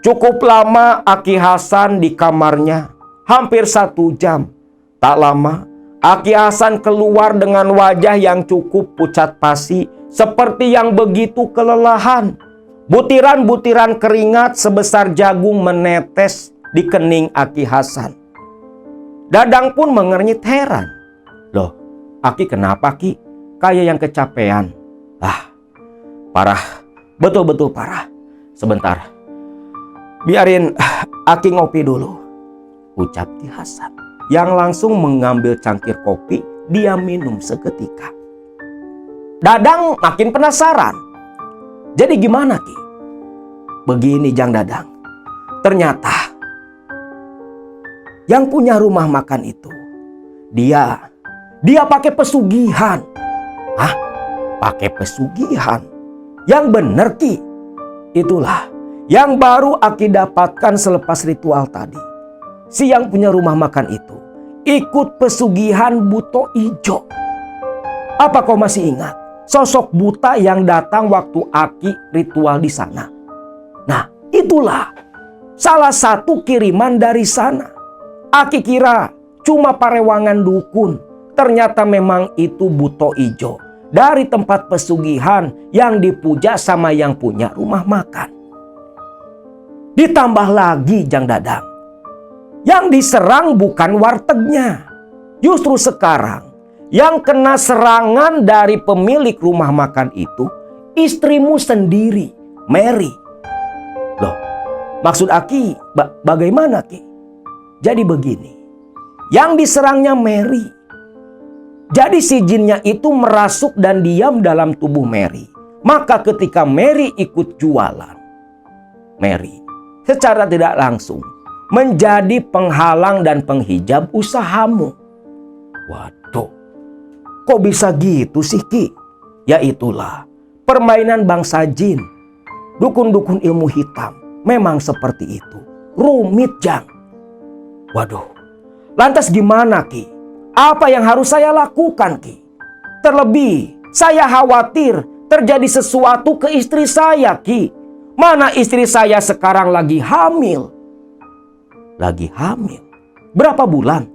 Cukup lama Aki Hasan di kamarnya. Hampir 1 jam. Tak lama Aki Hasan keluar dengan wajah yang cukup pucat pasi. Seperti yang begitu kelelahan. Butiran-butiran keringat sebesar jagung menetes di kening Aki Hasan. Dadang pun mengernyit heran. Loh, Aki kenapa Ki? Kayak yang kecapean. Parah. Betul-betul parah. Sebentar. Biarin Aki ngopi dulu. Ucap Ki Hasan. Yang langsung mengambil cangkir kopi. Dia minum seketika. Dadang makin penasaran. Jadi gimana Ki? Begini Jang Dadang. Ternyata yang punya rumah makan itu dia pakai pesugihan. Pakai pesugihan? Yang bener Ki. Itulah yang baru Aki dapatkan selepas ritual tadi. Si yang punya rumah makan itu ikut pesugihan buto ijo. Apa kau masih ingat sosok buta yang datang waktu Aki ritual di sana? Nah, itulah salah satu kiriman dari sana. Aki kira cuma parewangan dukun. Ternyata memang itu buto ijo dari tempat pesugihan yang dipuja sama yang punya rumah makan. Ditambah lagi Jang Dadang, yang diserang bukan wartegnya. Justru sekarang yang kena serangan dari pemilik rumah makan itu istrimu sendiri, Mary. Loh, maksud Aki bagaimana Ki? Jadi begini, yang diserangnya Mary. Jadi si jinnya itu merasuk dan diam dalam tubuh Mary. Maka ketika Mary ikut jualan, Mary secara tidak langsung menjadi penghalang dan penghijab usahamu. Waduh, kok bisa gitu sih Ki? Ya itulah permainan bangsa jin. Dukun-dukun ilmu hitam memang seperti itu. Rumit Jang. Waduh, lantas gimana Ki? Apa yang harus saya lakukan Ki? Terlebih saya khawatir terjadi sesuatu ke istri saya Ki. Mana istri saya sekarang lagi hamil. Lagi hamil? Berapa bulan?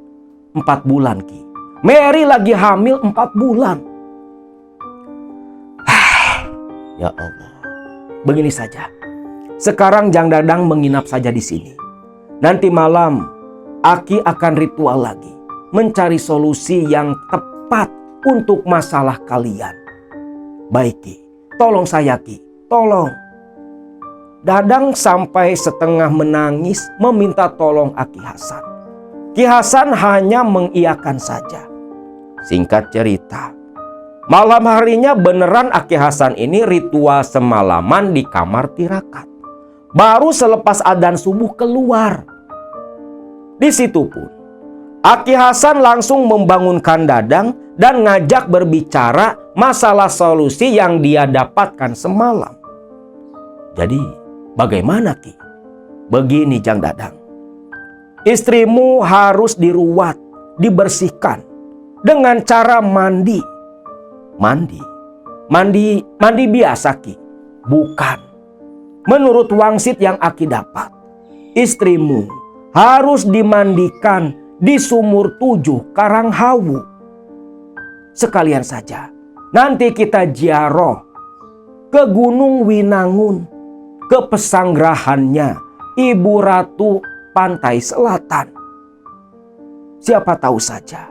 4 bulan Ki. Mary lagi hamil 4 bulan. Ya Allah. Begini saja. Sekarang Jang Dadang menginap saja di sini. Nanti malam Aki akan ritual lagi. Mencari solusi yang tepat untuk masalah kalian. Baik Ki. Tolong saya Ki. Tolong. Dadang sampai setengah menangis meminta tolong Aki Hasan. Ki Hasan hanya mengiyakan saja. Singkat cerita, malam harinya beneran Aki Hasan ini ritual semalaman di kamar tirakat. Baru selepas adzan subuh keluar. Di situ pun Aki Hasan langsung membangunkan Dadang dan ngajak berbicara masalah solusi yang dia dapatkan semalam. Jadi bagaimana Ki? Begini Jang Dadang. Istrimu harus diruat dibersihkan dengan cara mandi. Mandi biasa, Ki? Bukan. Menurut wangsit yang Aki dapat, istrimu harus dimandikan di sumur 7 Karanghawu. Sekalian saja, nanti kita ziarah ke Gunung Winangun, ke pesanggrahannya Ibu Ratu Pantai Selatan. Siapa tahu saja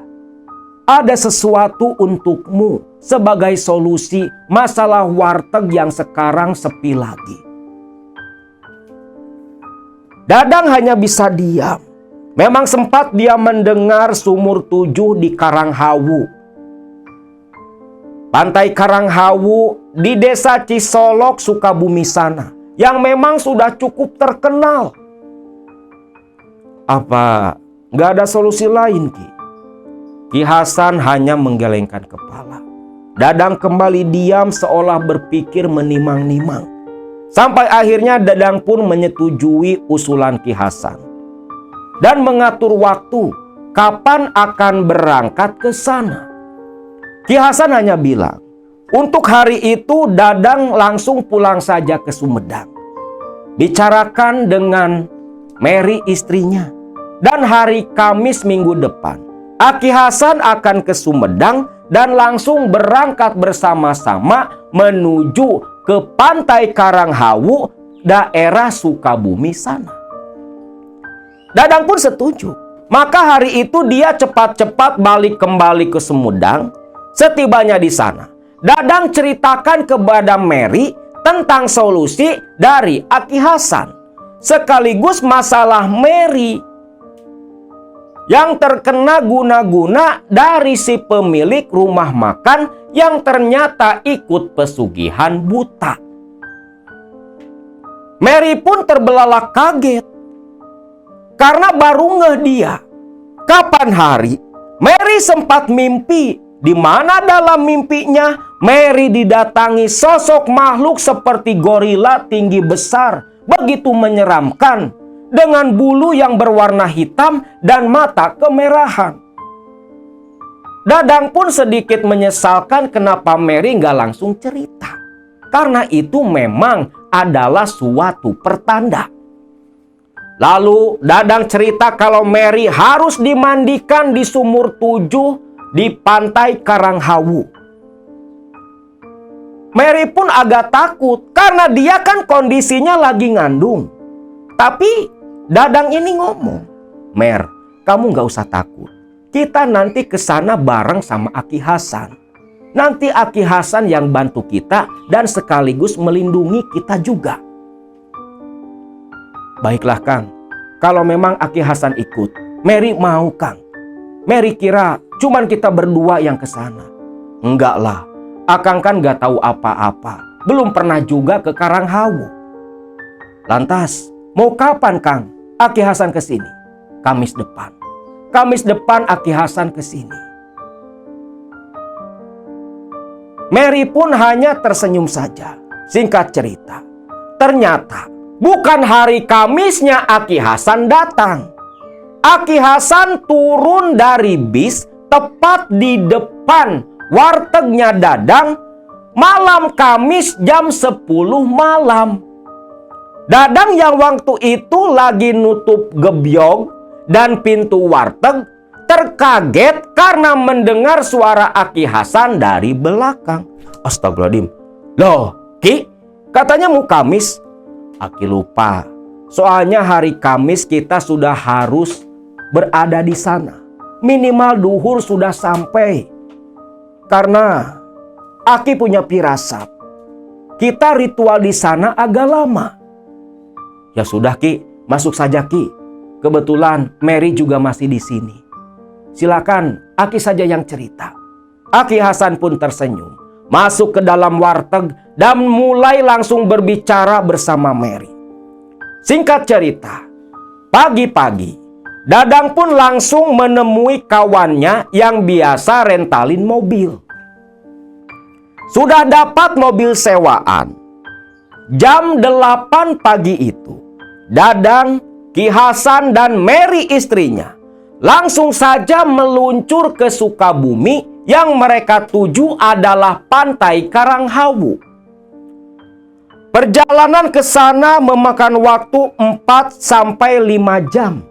ada sesuatu untukmu sebagai solusi masalah warteg yang sekarang sepi lagi. Dadang hanya bisa diam. Memang sempat dia mendengar sumur 7 di Karanghawu. Pantai Karanghawu di desa Cisolok, Sukabumi sana, yang memang sudah cukup terkenal. Apa nggak ada solusi lain, Ki? Ki Hasan hanya menggelengkan kepala. Dadang kembali diam seolah berpikir menimang-nimang. Sampai akhirnya Dadang pun menyetujui usulan Ki Hasan dan mengatur waktu kapan akan berangkat ke sana. Ki Hasan hanya bilang, untuk hari itu Dadang langsung pulang saja ke Sumedang. Bicarakan dengan Mary istrinya. Dan hari Kamis minggu depan, Aki Hasan akan ke Sumedang dan langsung berangkat bersama-sama menuju ke Pantai Karanghawu, daerah Sukabumi sana. Dadang pun setuju. Maka hari itu dia cepat-cepat balik kembali ke Sumedang. Setibanya di sana, Dadang ceritakan kepada Mary tentang solusi dari Aki Hasan, sekaligus masalah Mary yang terkena guna-guna dari si pemilik rumah makan yang ternyata ikut pesugihan buta. Mary pun terbelalak kaget karena baru ngeh dia. Kapan hari Mary sempat mimpi, di mana dalam mimpinya Mary didatangi sosok makhluk seperti gorila tinggi besar, begitu menyeramkan, dengan bulu yang berwarna hitam dan mata kemerahan. Dadang pun sedikit menyesalkan kenapa Mary nggak langsung cerita, karena itu memang adalah suatu pertanda. Lalu Dadang cerita kalau Mary harus dimandikan di sumur 7 di Pantai Karanghawu. Mary pun agak takut karena dia kan kondisinya lagi ngandung. Tapi Dadang ini ngomong, "Mer, kamu gak usah takut. Kita nanti ke sana bareng sama Aki Hasan. Nanti Aki Hasan yang bantu kita dan sekaligus melindungi kita juga." "Baiklah Kang, kalau memang Aki Hasan ikut, Mary mau Kang. Mary kira cuman kita berdua yang ke sana." "Enggak lah, Akang kan gak tahu apa-apa. Belum pernah juga ke Karanghawu." "Lantas, mau kapan Kang Aki Hasan ke sini?" "Kamis depan. Kamis depan Aki Hasan ke sini." Mary pun hanya tersenyum saja. Singkat cerita, ternyata bukan hari Kamisnya Aki Hasan datang. Aki Hasan turun dari bis tepat di depan wartegnya Dadang malam Kamis jam 10 malam. Dadang yang waktu itu lagi nutup gebyog dan pintu warteg terkaget karena mendengar suara Aki Hasan dari belakang. "Astagfirullahaladzim. Loh, Ki, katanya mau Kamis." "Aki lupa. Soalnya hari Kamis kita sudah harus berada di sana. Minimal duhur sudah sampai. Karena Aki punya firasat, kita ritual di sana agak lama." "Ya sudah Ki, masuk saja Ki. Kebetulan Mary juga masih di sini. Silakan Aki saja yang cerita." Aki Hasan pun tersenyum, masuk ke dalam warteg dan mulai langsung berbicara bersama Mary. Singkat cerita, pagi-pagi Dadang pun langsung menemui kawannya yang biasa rentalin mobil. Sudah dapat mobil sewaan. Jam 8 pagi itu, Dadang, Ki Hasan dan Mary istrinya langsung saja meluncur ke Sukabumi. Yang mereka tuju adalah Pantai Karanghawu. Perjalanan ke sana memakan waktu 4-5 jam.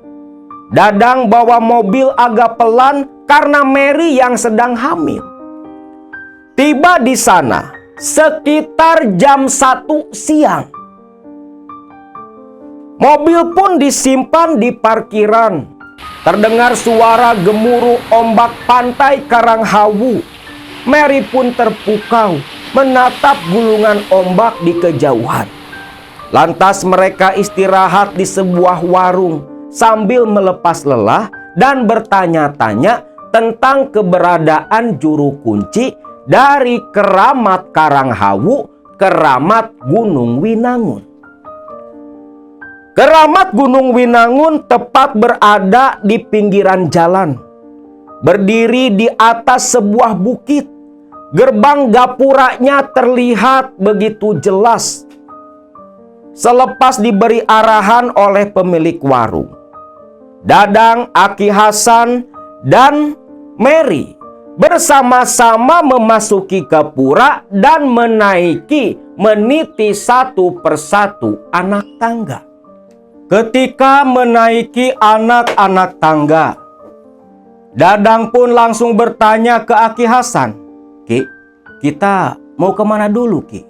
Dadang bawa mobil agak pelan karena Mary yang sedang hamil. Tiba di sana sekitar jam 1 siang. Mobil pun disimpan di parkiran. Terdengar suara gemuruh ombak Pantai Karanghawu. Mary pun terpukau menatap gulungan ombak di kejauhan. Lantas mereka istirahat di sebuah warung sambil melepas lelah dan bertanya-tanya tentang keberadaan juru kunci dari keramat Karanghawu, keramat Gunung Winangun. Keramat Gunung Winangun tepat berada di pinggiran jalan, berdiri di atas sebuah bukit. Gerbang gapuranya terlihat begitu jelas. Selepas diberi arahan oleh pemilik warung, Dadang, Aki Hasan, dan Mary bersama-sama memasuki gapura dan meniti satu persatu anak tangga. Ketika menaiki anak-anak tangga, Dadang pun langsung bertanya ke Aki Hasan, "Ki, kita mau kemana dulu, Ki?"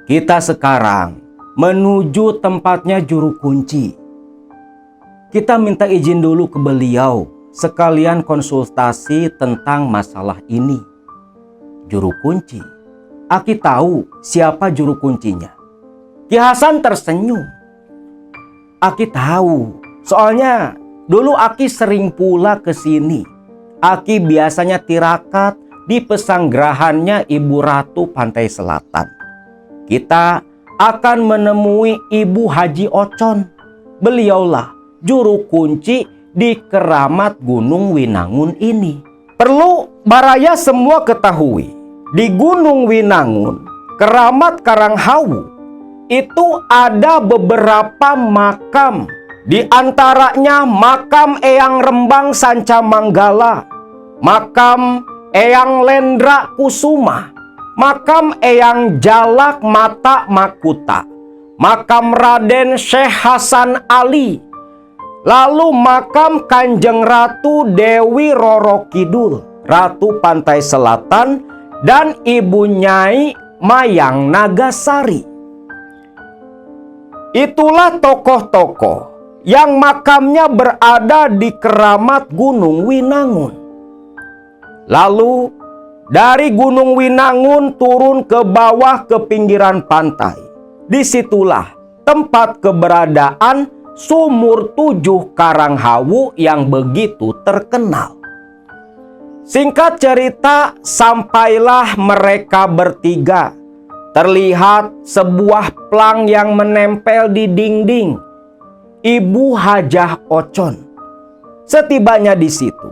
"Kita sekarang menuju tempatnya juru kunci. Kita minta izin dulu ke beliau, sekalian konsultasi tentang masalah ini." "Juru kunci? Aki tahu siapa juru kuncinya." Ki Hasan tersenyum. "Aki tahu, soalnya dulu Aki sering pula ke sini. Aki biasanya tirakat di pesanggrahannya Ibu Ratu Pantai Selatan. Kita akan menemui Ibu Haji Ocon. Beliaulah juru kunci di keramat Gunung Winangun ini." Perlu baraya semua ketahui, di Gunung Winangun, keramat Karanghawu, itu ada beberapa makam. Di antaranya makam Eyang Rembang Sanca Manggala, makam Eyang Lendra Kusuma, makam Eyang Jalak Mata Makuta, makam Raden Syekh Hasan Ali, lalu makam Kanjeng Ratu Dewi Roro Kidul, Ratu Pantai Selatan, dan Ibu Nyai Mayang Nagasari. Itulah tokoh-tokoh yang makamnya berada di keramat Gunung Winangun. Lalu dari Gunung Winangun turun ke bawah ke pinggiran pantai. Disitulah tempat keberadaan Sumur 7 Karanghawu yang begitu terkenal. Singkat cerita, sampailah mereka bertiga. Terlihat sebuah plang yang menempel di dinding. Ibu Hajah Ocon. Setibanya di situ,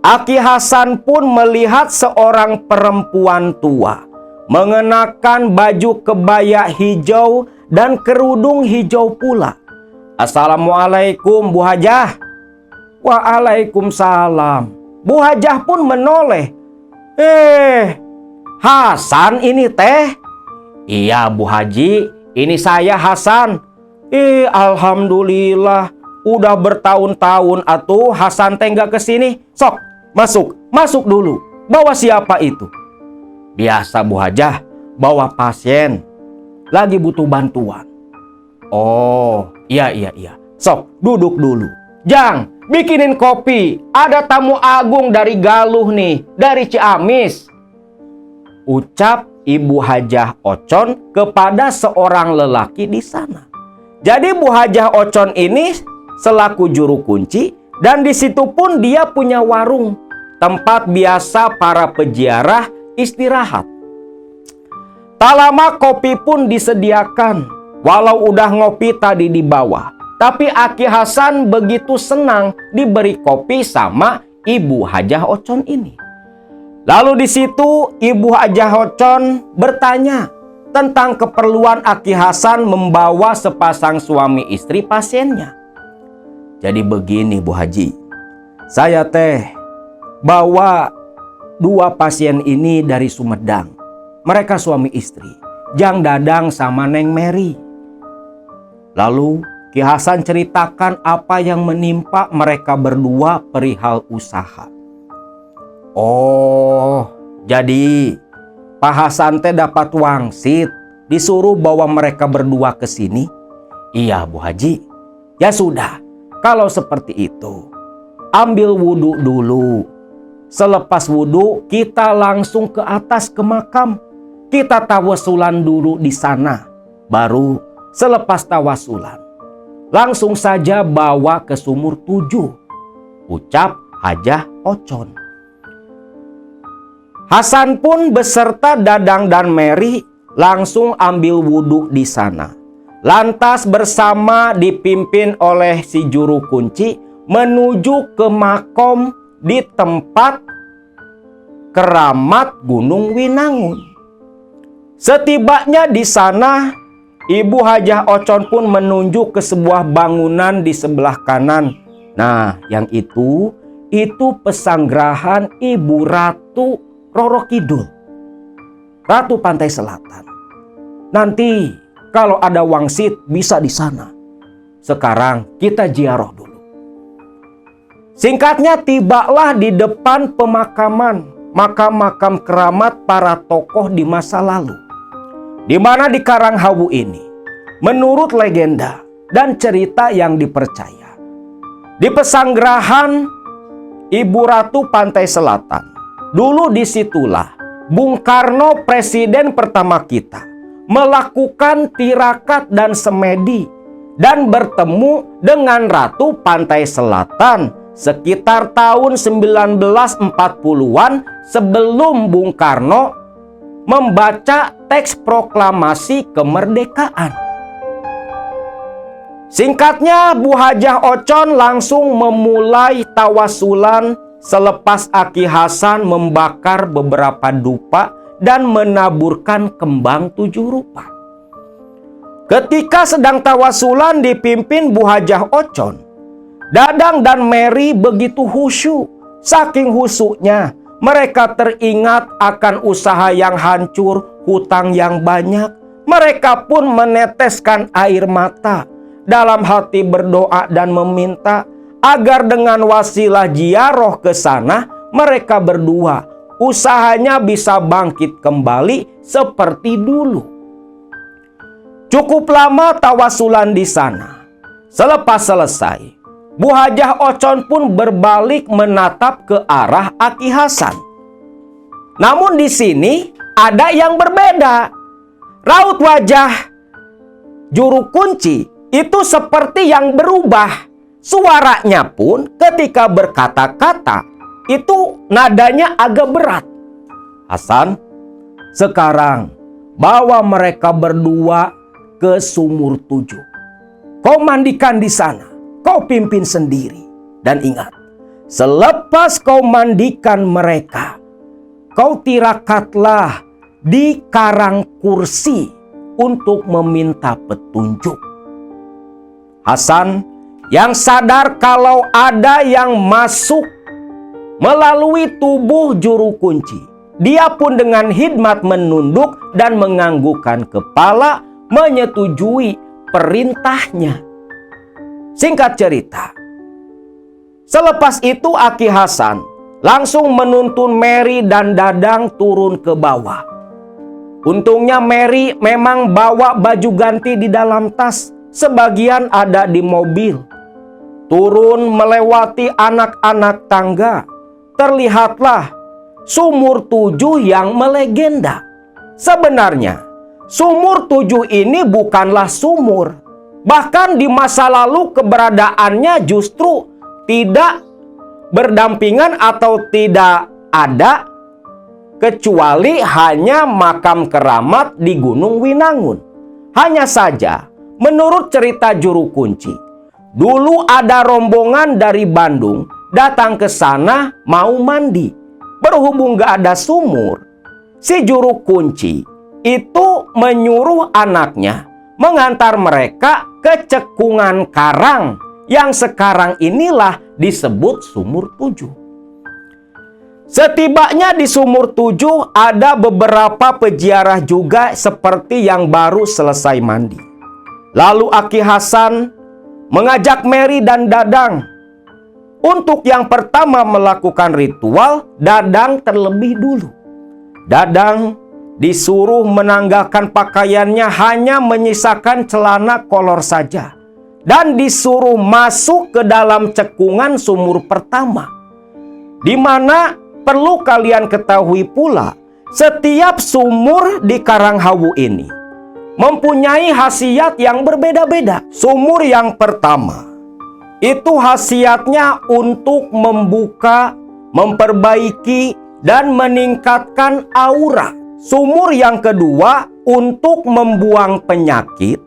Aki Hasan pun melihat seorang perempuan tua mengenakan baju kebaya hijau dan kerudung hijau pula. "Assalamualaikum, Bu Hajah." "Waalaikumsalam." Bu Hajah pun menoleh. Hasan ini teh?" "Iya, Bu Haji, ini saya Hasan." Alhamdulillah, udah bertahun-tahun atuh Hasan teh nggak kesini. Sok, masuk dulu. Bawa siapa itu?" "Biasa Bu Hajah, bawa pasien. Lagi butuh bantuan." "Oh, iya. Sok, duduk dulu. Jang, bikinin kopi. Ada tamu agung dari Galuh nih, dari Ciamis." Ucap Ibu Hajah Ocon kepada seorang lelaki di sana. Jadi Bu Hajah Ocon ini selaku juru kunci, dan di situ pun dia punya warung, tempat biasa para peziarah istirahat. Tak lama kopi pun disediakan. Walau udah ngopi tadi di bawah, tapi Aki Hasan begitu senang diberi kopi sama Ibu Hajah Ocon ini. Lalu di situ Ibu Hajah Ocon bertanya tentang keperluan Aki Hasan membawa sepasang suami istri pasiennya. "Jadi begini Bu Haji, Saya bawa 2 pasien ini dari Sumedang. Mereka suami istri, Jang Dadang sama Neng Mary. Lalu Ki Hasan ceritakan apa yang menimpa mereka berdua perihal usaha. Oh, jadi Pak Hasan dapat wangsit, disuruh bawa mereka berdua ke sini? Iya Bu Haji. Ya sudah, kalau seperti itu, ambil wudhu dulu. Selepas wudhu, kita langsung ke atas ke makam. Kita tawasulan dulu di sana. Baru selepas tawasulan, langsung saja bawa ke sumur 7. Ucap Hajah Ocon. Hasan pun beserta Dadang dan Mary langsung ambil wudhu di sana. Lantas bersama dipimpin oleh si juru kunci menuju ke makom di tempat keramat Gunung Winangun. Setibanya di sana, Ibu Hajah Ocon pun menunjuk ke sebuah bangunan di sebelah kanan. Nah, yang itu pesanggrahan Ibu Ratu Roro Kidul, Ratu Pantai Selatan. Nanti kalau ada wangsit bisa di sana. Sekarang kita ziarah dulu. Singkatnya, tibalah di depan pemakaman, makam-makam keramat para tokoh di masa lalu. Di mana di Karanghawu ini, menurut legenda dan cerita yang dipercaya, di pesanggrahan Ibu Ratu Pantai Selatan, dulu disitulah Bung Karno, presiden pertama kita, melakukan tirakat dan semedi dan bertemu dengan Ratu Pantai Selatan sekitar tahun 1940-an sebelum Bung Karno membaca teks proklamasi kemerdekaan. Singkatnya, Bu Hajah Ocon langsung memulai tawasulan selepas Aki Hasan membakar beberapa dupa dan menaburkan kembang 7 rupa. Ketika sedang tawasulan dipimpin Bu Hajah Ocon, Dadang dan Mary begitu khusyuk. Saking khusyuknya, mereka teringat akan usaha yang hancur, hutang yang banyak. Mereka pun meneteskan air mata, dalam hati berdoa dan meminta agar dengan wasilah ziarah ke sana, mereka berdua usahanya bisa bangkit kembali seperti dulu. Cukup lama tawasulan di sana. Selepas selesai, Bu Hajah Ocon pun berbalik menatap ke arah Aki Hasan. Namun di sini ada yang berbeda. Raut wajah juru kunci itu seperti yang berubah. Suaranya pun ketika berkata-kata itu nadanya agak berat. Hasan, sekarang bawa mereka berdua ke sumur 7. Kau mandikan di sana. Kau pimpin sendiri. Dan ingat, selepas kau mandikan mereka, kau tirakatlah di karang kursi untuk meminta petunjuk. Hasan yang sadar kalau ada yang masuk melalui tubuh juru kunci, dia pun dengan hikmat menunduk dan menganggukkan kepala menyetujui perintahnya. Singkat cerita, selepas itu Aki Hasan langsung menuntun Mary dan Dadang turun ke bawah. Untungnya Mary memang bawa baju ganti di dalam tas, sebagian ada di mobil. Turun melewati anak-anak tangga, terlihatlah sumur 7 yang melegenda. Sebenarnya sumur 7 ini bukanlah sumur. Bahkan di masa lalu keberadaannya justru tidak berdampingan atau tidak ada, kecuali hanya makam keramat di Gunung Winangun. Hanya saja, menurut cerita juru kunci, dulu ada rombongan dari Bandung datang ke sana mau mandi. Berhubung gak ada sumur, si juru kunci itu menyuruh anaknya mengantar mereka ke cekungan karang yang sekarang inilah disebut sumur 7. Setibanya di sumur 7, ada beberapa peziarah juga seperti yang baru selesai mandi. Lalu Aki Hasan mengajak Mary dan Dadang. Untuk yang pertama melakukan ritual, Dadang terlebih dulu. Dadang disuruh menanggalkan pakaiannya, hanya menyisakan celana kolor saja. Dan disuruh masuk ke dalam cekungan sumur pertama. Di mana perlu kalian ketahui pula, setiap sumur di Karanghawu ini mempunyai khasiat yang berbeda-beda. Sumur yang pertama itu khasiatnya untuk membuka, memperbaiki, dan meningkatkan aura. Sumur yang kedua untuk membuang penyakit,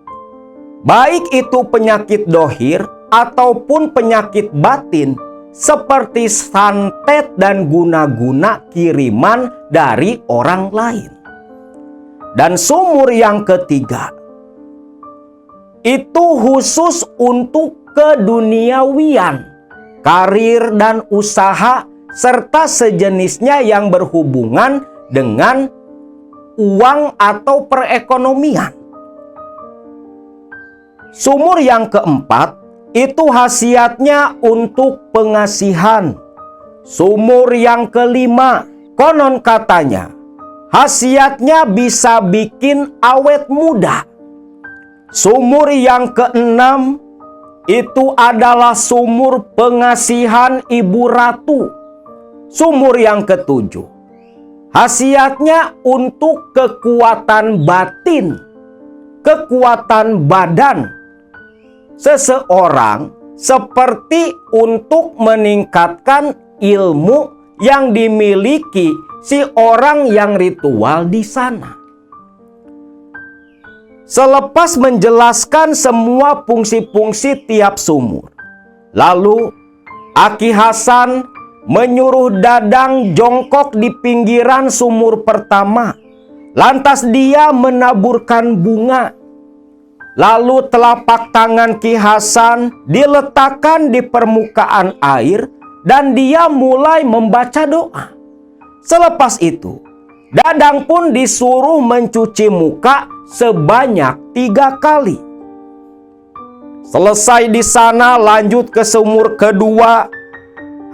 baik itu penyakit dohir ataupun penyakit batin, seperti santet dan guna-guna kiriman dari orang lain. Dan sumur yang ketiga itu khusus untuk keduniawian, karir dan usaha, serta sejenisnya yang berhubungan dengan uang atau perekonomian. Sumur yang keempat itu khasiatnya untuk pengasihan. Sumur yang kelima, konon katanya, khasiatnya bisa bikin awet muda. Sumur yang keenam itu adalah sumur pengasihan Ibu Ratu. Sumur yang ketujuh, khasiatnya untuk kekuatan batin, kekuatan badan seseorang, seperti untuk meningkatkan ilmu yang dimiliki si orang yang ritual di sana. Selepas menjelaskan semua fungsi-fungsi tiap sumur, lalu Aki Hasan menyuruh Dadang jongkok di pinggiran sumur pertama. Lantas dia menaburkan bunga. Lalu telapak tangan Ki Hasan diletakkan di permukaan air dan dia mulai membaca doa. Selepas itu, Dadang pun disuruh mencuci muka sebanyak 3 kali. Selesai di sana, lanjut ke sumur kedua.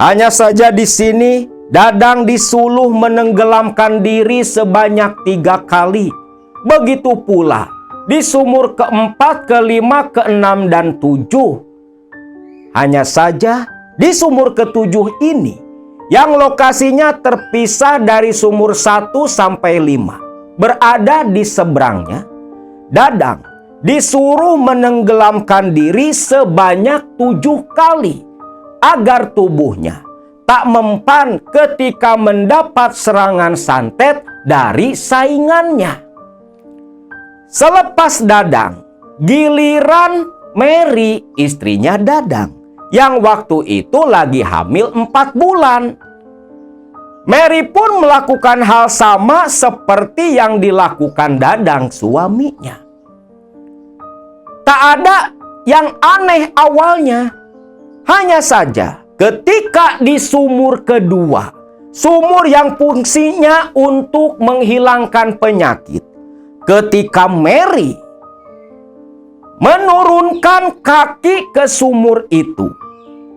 Hanya saja di sini Dadang disuruh menenggelamkan diri sebanyak 3 kali. Begitu pula di sumur keempat, kelima, keenam, dan 7. Hanya saja di sumur ketujuh ini, yang lokasinya terpisah dari sumur 1 sampai 5, berada di seberangnya, Dadang disuruh menenggelamkan diri sebanyak 7 kali, agar tubuhnya tak mempan ketika mendapat serangan santet dari saingannya. Selepas Dadang, giliran Mary, istrinya Dadang, yang waktu itu lagi hamil 4 bulan. Mary pun melakukan hal sama seperti yang dilakukan Dadang suaminya. Tak ada yang aneh awalnya. Hanya saja ketika di sumur kedua, sumur yang fungsinya untuk menghilangkan penyakit, ketika Mary menurunkan kaki ke sumur itu,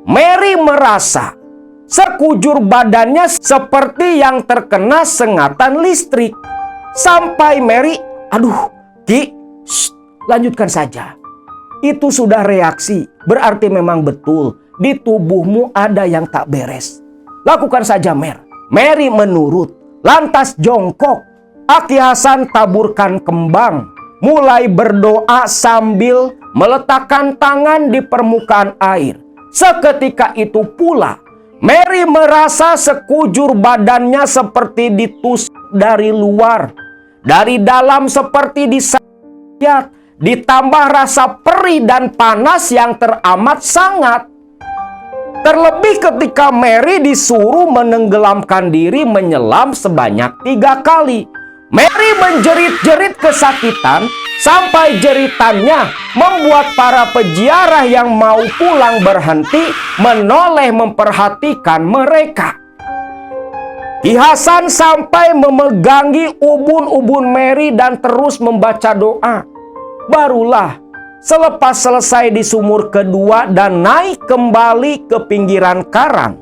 Mary merasa sekujur badannya seperti yang terkena sengatan listrik. Sampai Mary, aduh Ki, lanjutkan saja. Itu sudah reaksi, berarti memang betul di tubuhmu ada yang tak beres. Lakukan saja Mer. Mary menurut, lantas jongkok. Aki Hasan taburkan kembang, mulai berdoa sambil meletakkan tangan di permukaan air. Seketika itu pula, Mary merasa sekujur badannya seperti ditusuk dari luar. Dari dalam seperti disayat, ditambah rasa perih dan panas yang teramat sangat. Terlebih ketika Mary disuruh menenggelamkan diri menyelam sebanyak 3 kali. Mary menjerit-jerit kesakitan sampai jeritannya membuat para peziarah yang mau pulang berhenti menoleh memperhatikan mereka. Ki Hasan sampai memegangi ubun-ubun Mary dan terus membaca doa. Barulah selepas selesai di sumur kedua dan naik kembali ke pinggiran karang,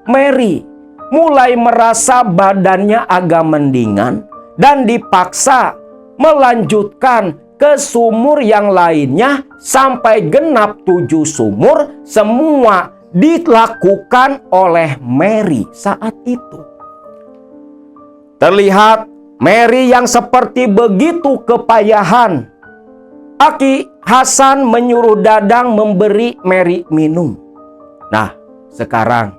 Mary mulai merasa badannya agak mendingan dan dipaksa melanjutkan ke sumur yang lainnya sampai genap 7 sumur. Semua dilakukan oleh Mary saat itu. Terlihat Mary yang seperti begitu kepayahan. Ki Hasan menyuruh Dadang memberi Mary minum. Nah, sekarang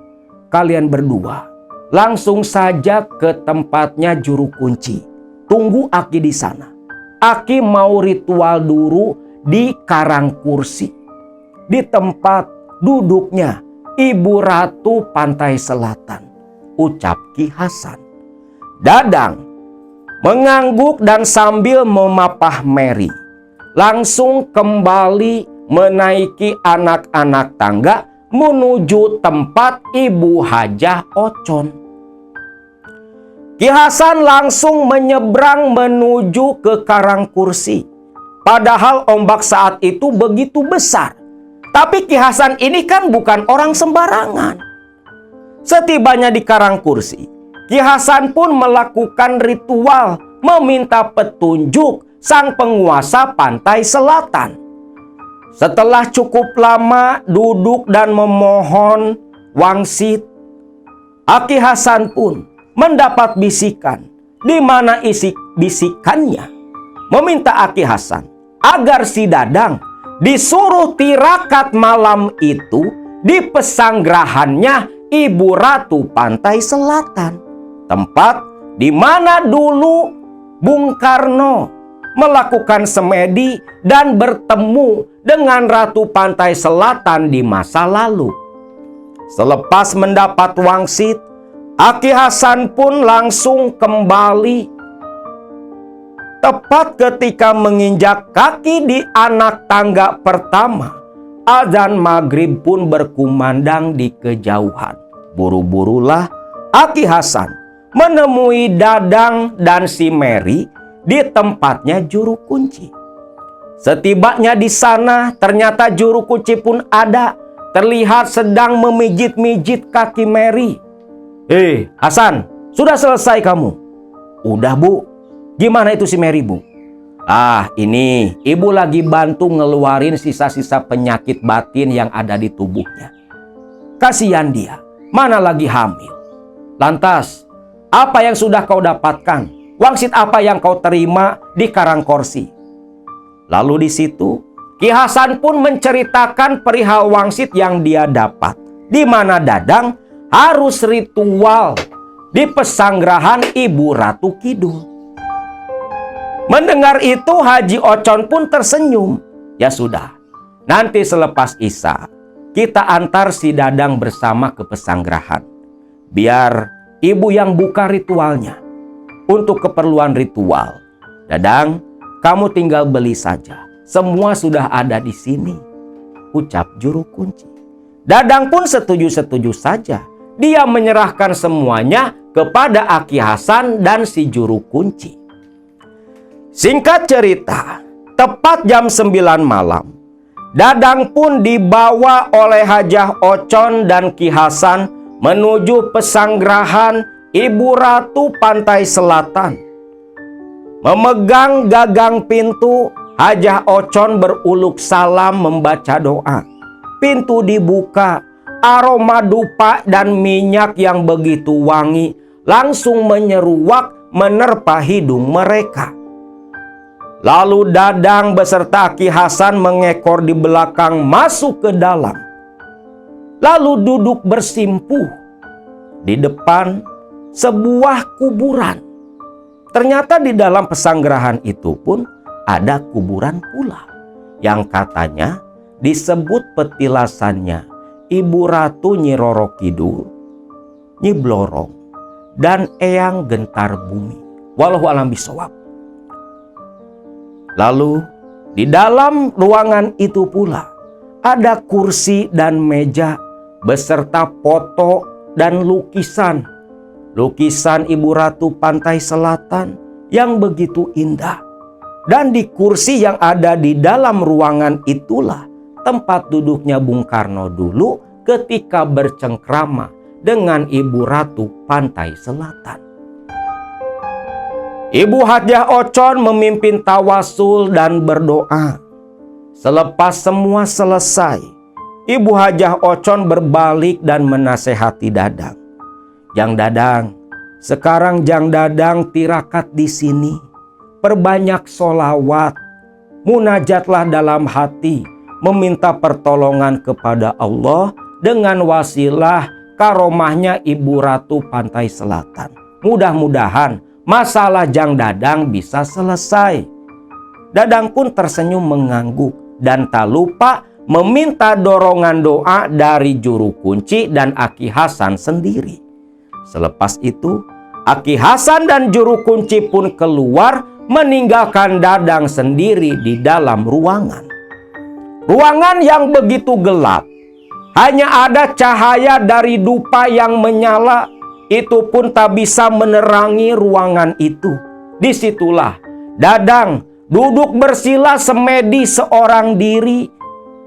kalian berdua langsung saja ke tempatnya juru kunci. Tunggu Aki di sana. Aki mau ritual dulu di karang kursi, di tempat duduknya Ibu Ratu Pantai Selatan, ucap Ki Hasan. Dadang mengangguk dan sambil memapah Mary langsung kembali menaiki anak-anak tangga menuju tempat Ibu Hajah Ocon. Ki Hasan langsung menyeberang menuju ke karang kursi. Padahal ombak saat itu begitu besar. Tapi Ki Hasan ini kan bukan orang sembarangan. Setibanya di karang kursi, Ki Hasan pun melakukan ritual meminta petunjuk sang penguasa pantai selatan. Setelah cukup lama duduk dan memohon wangsit, Ki Hasan pun mendapat bisikan, di mana isi bisikannya meminta Ki Hasan agar si Dadang disuruh tirakat malam itu di pesanggerahannya Ibu Ratu Pantai Selatan, tempat di mana dulu Bung Karno melakukan semedi dan bertemu dengan Ratu Pantai Selatan di masa lalu. Selepas mendapat wangsit, Ki Hasan pun langsung kembali. Tepat ketika menginjak kaki di anak tangga pertama, azan maghrib pun berkumandang di kejauhan. Buru-burulah Ki Hasan menemui Dadang dan si Mary di tempatnya juru kunci. Setibanya di sana, ternyata juru kunci pun ada, terlihat sedang memijit-mijit kaki Mary. Hasan, sudah selesai kamu? Udah, Bu. Gimana itu si Mary, Bu? Ini ibu lagi bantu ngeluarin sisa-sisa penyakit batin yang ada di tubuhnya. Kasihan dia, mana lagi hamil. Lantas, apa yang sudah kau dapatkan? Wangsit apa yang kau terima di karang kursi? Lalu di situ, Ki Hasan pun menceritakan perihal wangsit yang dia dapat, di mana Dadang harus ritual di pesanggerahan Ibu Ratu Kidul. Mendengar itu Haji Ocon pun tersenyum. Ya sudah, nanti selepas Isya kita antar si Dadang bersama ke pesanggerahan. Biar ibu yang buka ritualnya. Untuk keperluan ritual, Dadang, kamu tinggal beli saja. Semua sudah ada di sini, ucap juru kunci. Dadang pun setuju-setuju saja. Dia menyerahkan semuanya kepada Ki Hasan dan si juru kunci. Singkat cerita, tepat jam 9 malam, Dadang pun dibawa oleh Hajah Ocon dan Ki Hasan menuju pesanggerahan Ibu Ratu Pantai Selatan. Memegang gagang pintu, Hajah Ocon beruluk salam membaca doa. Pintu dibuka, aroma dupa dan minyak yang begitu wangi langsung menyeruak menerpa hidung mereka. Lalu Dadang beserta Ki Hasan mengekor di belakang masuk ke dalam. Lalu duduk bersimpuh di depan sebuah kuburan. Ternyata di dalam pesanggerahan itu pun ada kuburan pula yang katanya disebut petilasannya Ibu Ratu Nyi Roro Kidul, Nyi Blorong, dan Eyang Gentar Bumi. Wallahu a'lam bishawab. Lalu di dalam ruangan itu pula ada kursi dan meja beserta foto dan lukisan. Lukisan Ibu Ratu Pantai Selatan yang begitu indah. Dan di kursi yang ada di dalam ruangan itulah tempat duduknya Bung Karno dulu ketika bercengkrama dengan Ibu Ratu Pantai Selatan. Ibu Hajah Ocon memimpin tawasul dan berdoa. Selepas semua selesai, Ibu Hajah Ocon berbalik dan menasehati Dadang. Jang Dadang, sekarang Jang Dadang tirakat di sini. Perbanyak solawat, munajatlah dalam hati, meminta pertolongan kepada Allah dengan wasilah karomahnya Ibu Ratu Pantai Selatan. Mudah-mudahan masalah Jang Dadang bisa selesai. Dadang pun tersenyum mengangguk dan tak lupa meminta dorongan doa dari juru kunci dan Aki Hasan sendiri. Selepas itu, Aki Hasan dan juru kunci pun keluar meninggalkan Dadang sendiri di dalam ruangan. Ruangan yang begitu gelap, hanya ada cahaya dari dupa yang menyala. Itu pun tak bisa menerangi ruangan itu. Disitulah Dadang duduk bersila semedi seorang diri.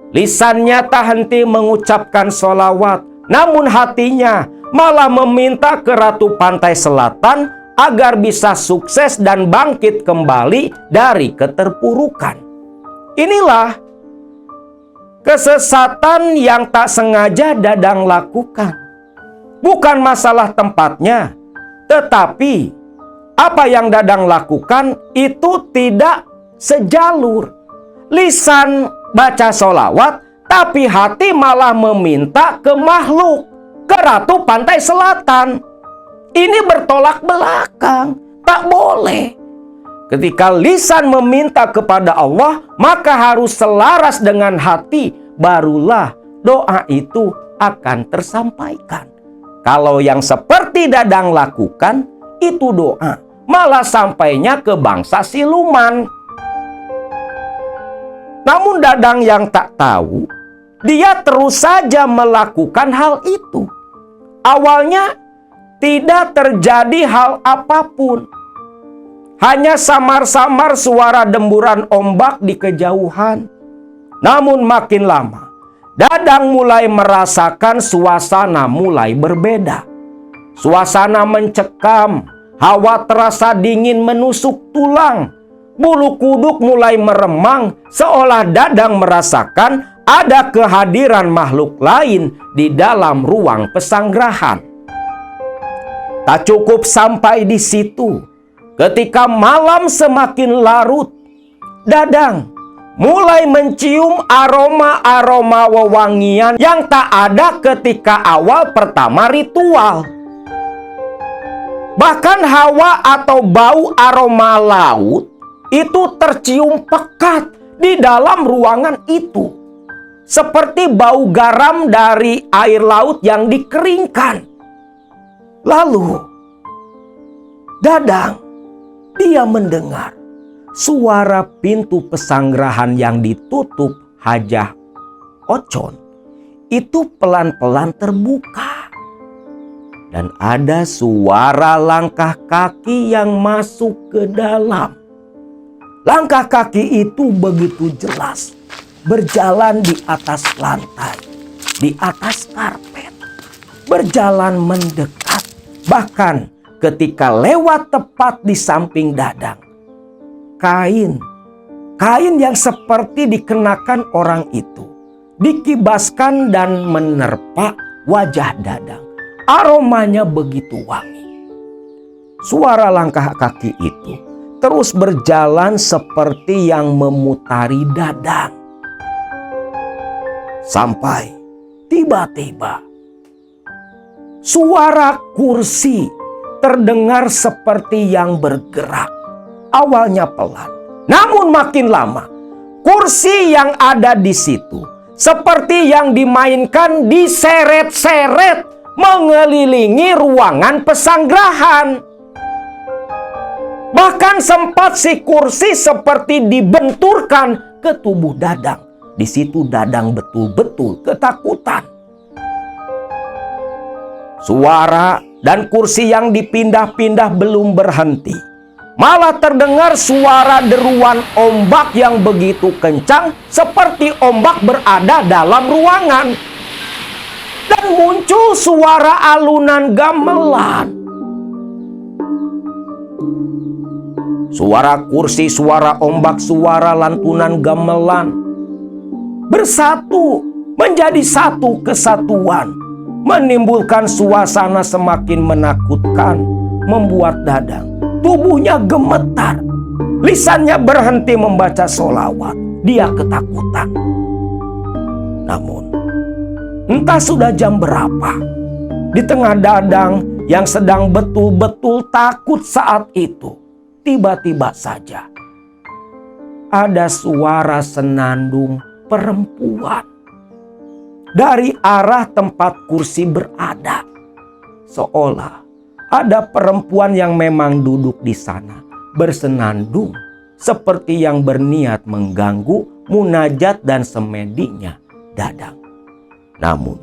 Lisannya tak henti mengucapkan sholawat, namun hatinya malah meminta ke Ratu Pantai Selatan agar bisa sukses dan bangkit kembali dari keterpurukan. Inilah kesesatan yang tak sengaja Dadang lakukan. Bukan masalah tempatnya, tetapi apa yang Dadang lakukan itu tidak sejalur. Lisan baca sholawat, tapi hati malah meminta ke makhluk, ke Ratu Pantai Selatan. Ini bertolak belakang, tak boleh. Ketika lisan meminta kepada Allah, maka harus selaras dengan hati, barulah doa itu akan tersampaikan. Kalau yang seperti Dadang lakukan, itu doa, malah sampainya ke bangsa siluman. Namun Dadang yang tak tahu, dia terus saja melakukan hal itu. Awalnya tidak terjadi hal apapun. Hanya samar-samar suara demburan ombak di kejauhan. Namun makin lama, Dadang mulai merasakan suasana mulai berbeda. Suasana mencekam, hawa terasa dingin menusuk tulang. Bulu kuduk mulai meremang, seolah Dadang merasakan ada kehadiran makhluk lain di dalam ruang pesanggrahan. Tak cukup sampai di situ. Ketika malam semakin larut, Dadang mulai mencium aroma-aroma wewangian yang tak ada ketika awal pertama ritual. Bahkan hawa atau bau aroma laut itu tercium pekat di dalam ruangan itu. Seperti bau garam dari air laut yang dikeringkan. Lalu, Dadang, dia mendengar suara pintu pesanggrahan yang ditutup Hajah Ocon itu pelan-pelan terbuka. Dan ada suara langkah kaki yang masuk ke dalam. Langkah kaki itu begitu jelas, berjalan di atas lantai, di atas karpet, berjalan mendekat. Bahkan ketika lewat tepat di samping Dadang, kain yang seperti dikenakan orang itu dikibaskan dan menerpa wajah Dadang. Aromanya begitu wangi. Suara langkah kaki itu terus berjalan seperti yang memutari Dadang. Sampai tiba-tiba suara kursi terdengar seperti yang bergerak. Awalnya pelan, namun makin lama kursi yang ada di situ seperti yang dimainkan diseret-seret mengelilingi ruangan pesanggrahan. Bahkan sempat si kursi seperti dibenturkan ke tubuh Dadang. Di situ Dadang betul-betul ketakutan. Suara dan kursi yang dipindah-pindah belum berhenti. Malah terdengar suara deruan ombak yang begitu kencang seperti ombak berada dalam ruangan. Dan muncul suara alunan gamelan. Suara kursi, suara ombak, suara lantunan gamelan bersatu menjadi satu kesatuan, menimbulkan suasana semakin menakutkan, membuat Dadang tubuhnya gemetar. Lisannya berhenti membaca sholawat. Dia ketakutan. Namun entah sudah jam berapa, di tengah Dadang yang sedang betul-betul takut saat itu, tiba-tiba saja ada suara senandung perempuan dari arah tempat kursi berada. Seolah ada perempuan yang memang duduk di sana bersenandung seperti yang berniat mengganggu munajat dan semedinya Dadang. Namun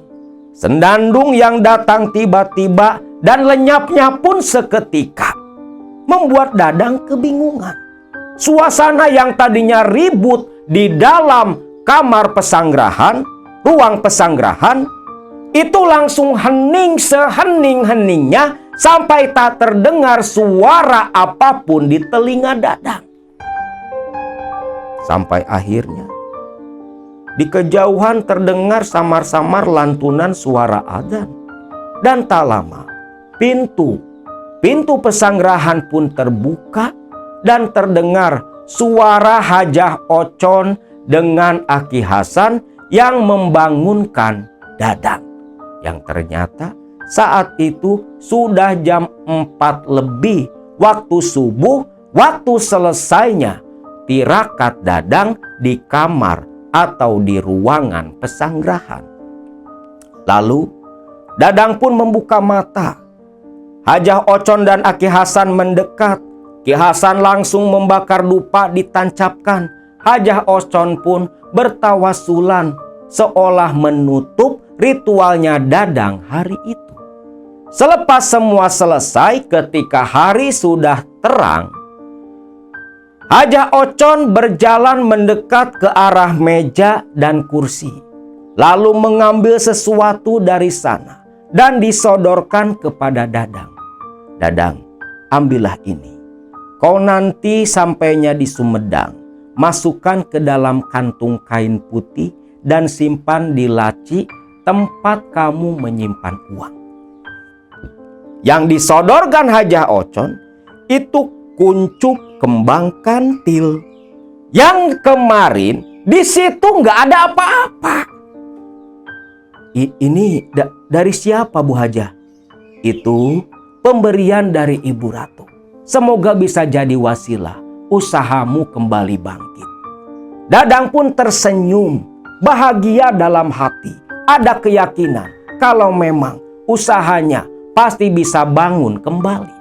senandung yang datang tiba-tiba dan lenyapnya pun seketika membuat Dadang kebingungan. Suasana yang tadinya ribut di dalam kamar pesanggerahan, ruang pesanggerahan, itu langsung hening sehening-heningnya sampai tak terdengar suara apapun di telinga Dadang. Sampai akhirnya di kejauhan terdengar samar-samar lantunan suara adzan. Dan tak lama pintu pesanggerahan pun terbuka dan terdengar suara Hajah Ocon dengan Aki Hasan yang membangunkan Dadang. Yang ternyata saat itu sudah jam 4 lebih waktu subuh, waktu selesainya tirakat Dadang di kamar atau di ruangan pesanggerahan. Lalu Dadang pun membuka mata. Hajah Ocon dan Aki Hasan mendekat. Ki Hasan langsung membakar dupa ditancapkan. Hajah Ocon pun bertawasulan seolah menutup ritualnya Dadang hari itu. Selepas semua selesai, ketika hari sudah terang, Hajah Ocon berjalan mendekat ke arah meja dan kursi, lalu mengambil sesuatu dari sana dan disodorkan kepada Dadang. Dadang, ambillah ini. Kau nanti sampainya di Sumedang, masukkan ke dalam kantung kain putih dan simpan di laci tempat kamu menyimpan uang. Yang disodorkan Hajah Ocon itu kuncup kembang kantil. Yang kemarin di situ nggak ada apa-apa. Ini dari siapa, Bu Hajah? Itu pemberian dari Ibu Ratu. Semoga bisa jadi wasilah usahamu kembali bangkit. Dadang pun tersenyum, bahagia dalam hati. Ada keyakinan kalau memang usahanya pasti bisa bangun kembali.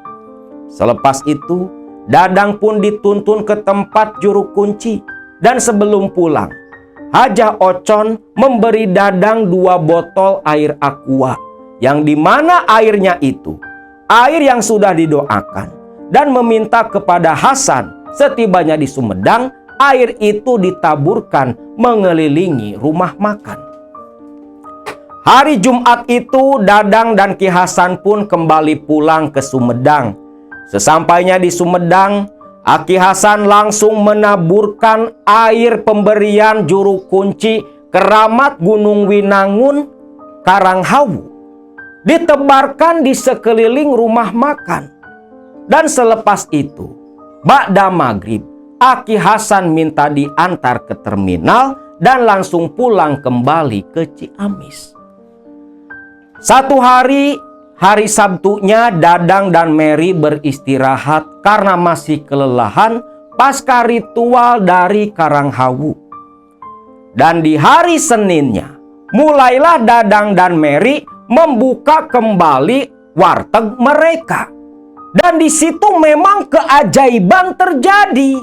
Selepas itu, Dadang pun dituntun ke tempat juru kunci. Dan sebelum pulang, Hajah Ocon memberi Dadang 2 botol air aqua, yang dimana airnya itu air yang sudah didoakan, dan meminta kepada Hasan setibanya di Sumedang air itu ditaburkan mengelilingi rumah makan. Hari Jumat itu Dadang dan Ki Hasan pun kembali pulang ke Sumedang. Sesampainya di Sumedang, Aki Hasan langsung menaburkan air pemberian juru kunci keramat Gunung Winangun Karanghawu, ditebarkan di sekeliling rumah makan. Dan selepas itu, ba'da maghrib, Aki Hasan minta diantar ke terminal dan langsung pulang kembali ke Ciamis. Satu hari Sabtunya, Dadang dan Mary beristirahat karena masih kelelahan pasca ritual dari Karanghawu. Dan di hari Seninnya, mulailah Dadang dan Mary membuka kembali warteg mereka. Dan di situ memang keajaiban terjadi.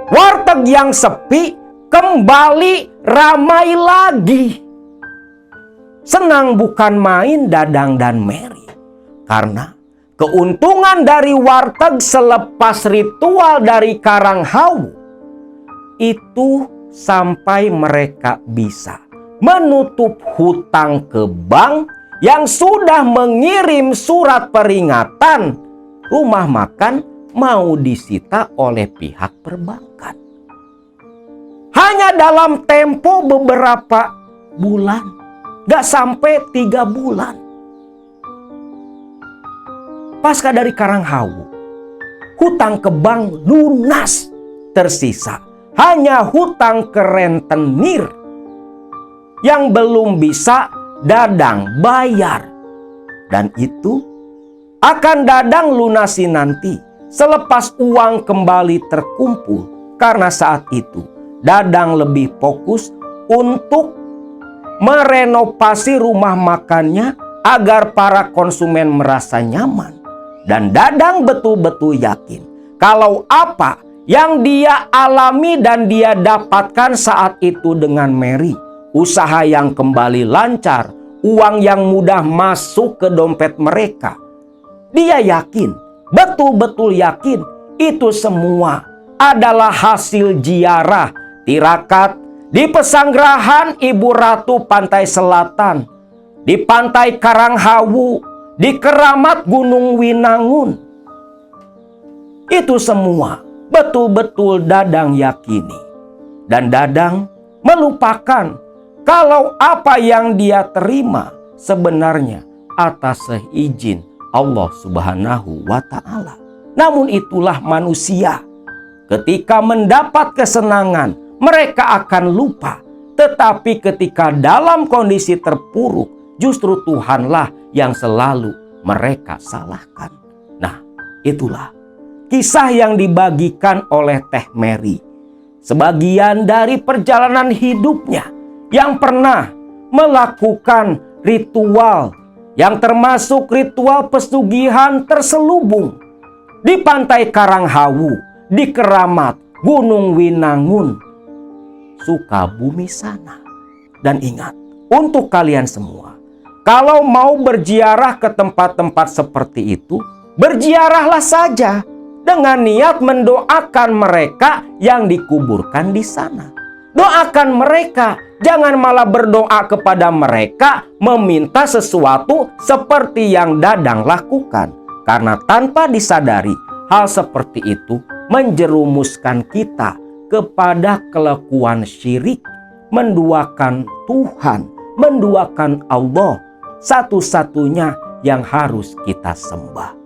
Warteg yang sepi kembali ramai lagi. Senang bukan main Dadang dan Mary. Karena keuntungan dari warteg selepas ritual dari Karang Hawu itu sampai mereka bisa menutup hutang ke bank yang sudah mengirim surat peringatan rumah makan mau disita oleh pihak perbankan. Hanya dalam tempo beberapa bulan, gak sampai 3 bulan. Pasca dari Karang Hawu, hutang ke bank lunas, tersisa hanya hutang ke rentenir yang belum bisa Dadang bayar. Dan itu akan Dadang lunasi nanti selepas uang kembali terkumpul. Karena saat itu Dadang lebih fokus untuk merenovasi rumah makannya agar para konsumen merasa nyaman. Dan Dadang betul-betul yakin kalau apa yang dia alami dan dia dapatkan saat itu dengan Mary, usaha yang kembali lancar, uang yang mudah masuk ke dompet mereka, dia yakin, betul-betul yakin itu semua adalah hasil ziarah tirakat di pesanggrahan Ibu Ratu Pantai Selatan, di Pantai Karang Hawu, di Keramat Gunung Winangun. Itu semua betul-betul Dadang yakini. Dan Dadang melupakan kalau apa yang dia terima sebenarnya atas seizin Allah Subhanahu wa Ta'ala. Namun itulah manusia. Ketika mendapat kesenangan, mereka akan lupa. Tetapi ketika dalam kondisi terpuruk, justru Tuhanlah yang selalu mereka salahkan. Nah, itulah kisah yang dibagikan oleh Teh Mary. Sebagian dari perjalanan hidupnya yang pernah melakukan ritual, yang termasuk ritual pesugihan terselubung di Pantai Karang Hawu, di Keramat Gunung Winangun, Sukabumi sana. Dan ingat, untuk kalian semua, kalau mau berziarah ke tempat-tempat seperti itu, berziarahlah saja dengan niat mendoakan mereka yang dikuburkan di sana. Doakan mereka, jangan malah berdoa kepada mereka meminta sesuatu seperti yang Dadang lakukan. Karena tanpa disadari, hal seperti itu menjerumuskan kita kepada kelakuan syirik, menduakan Tuhan, menduakan Allah, satu-satunya yang harus kita sembah.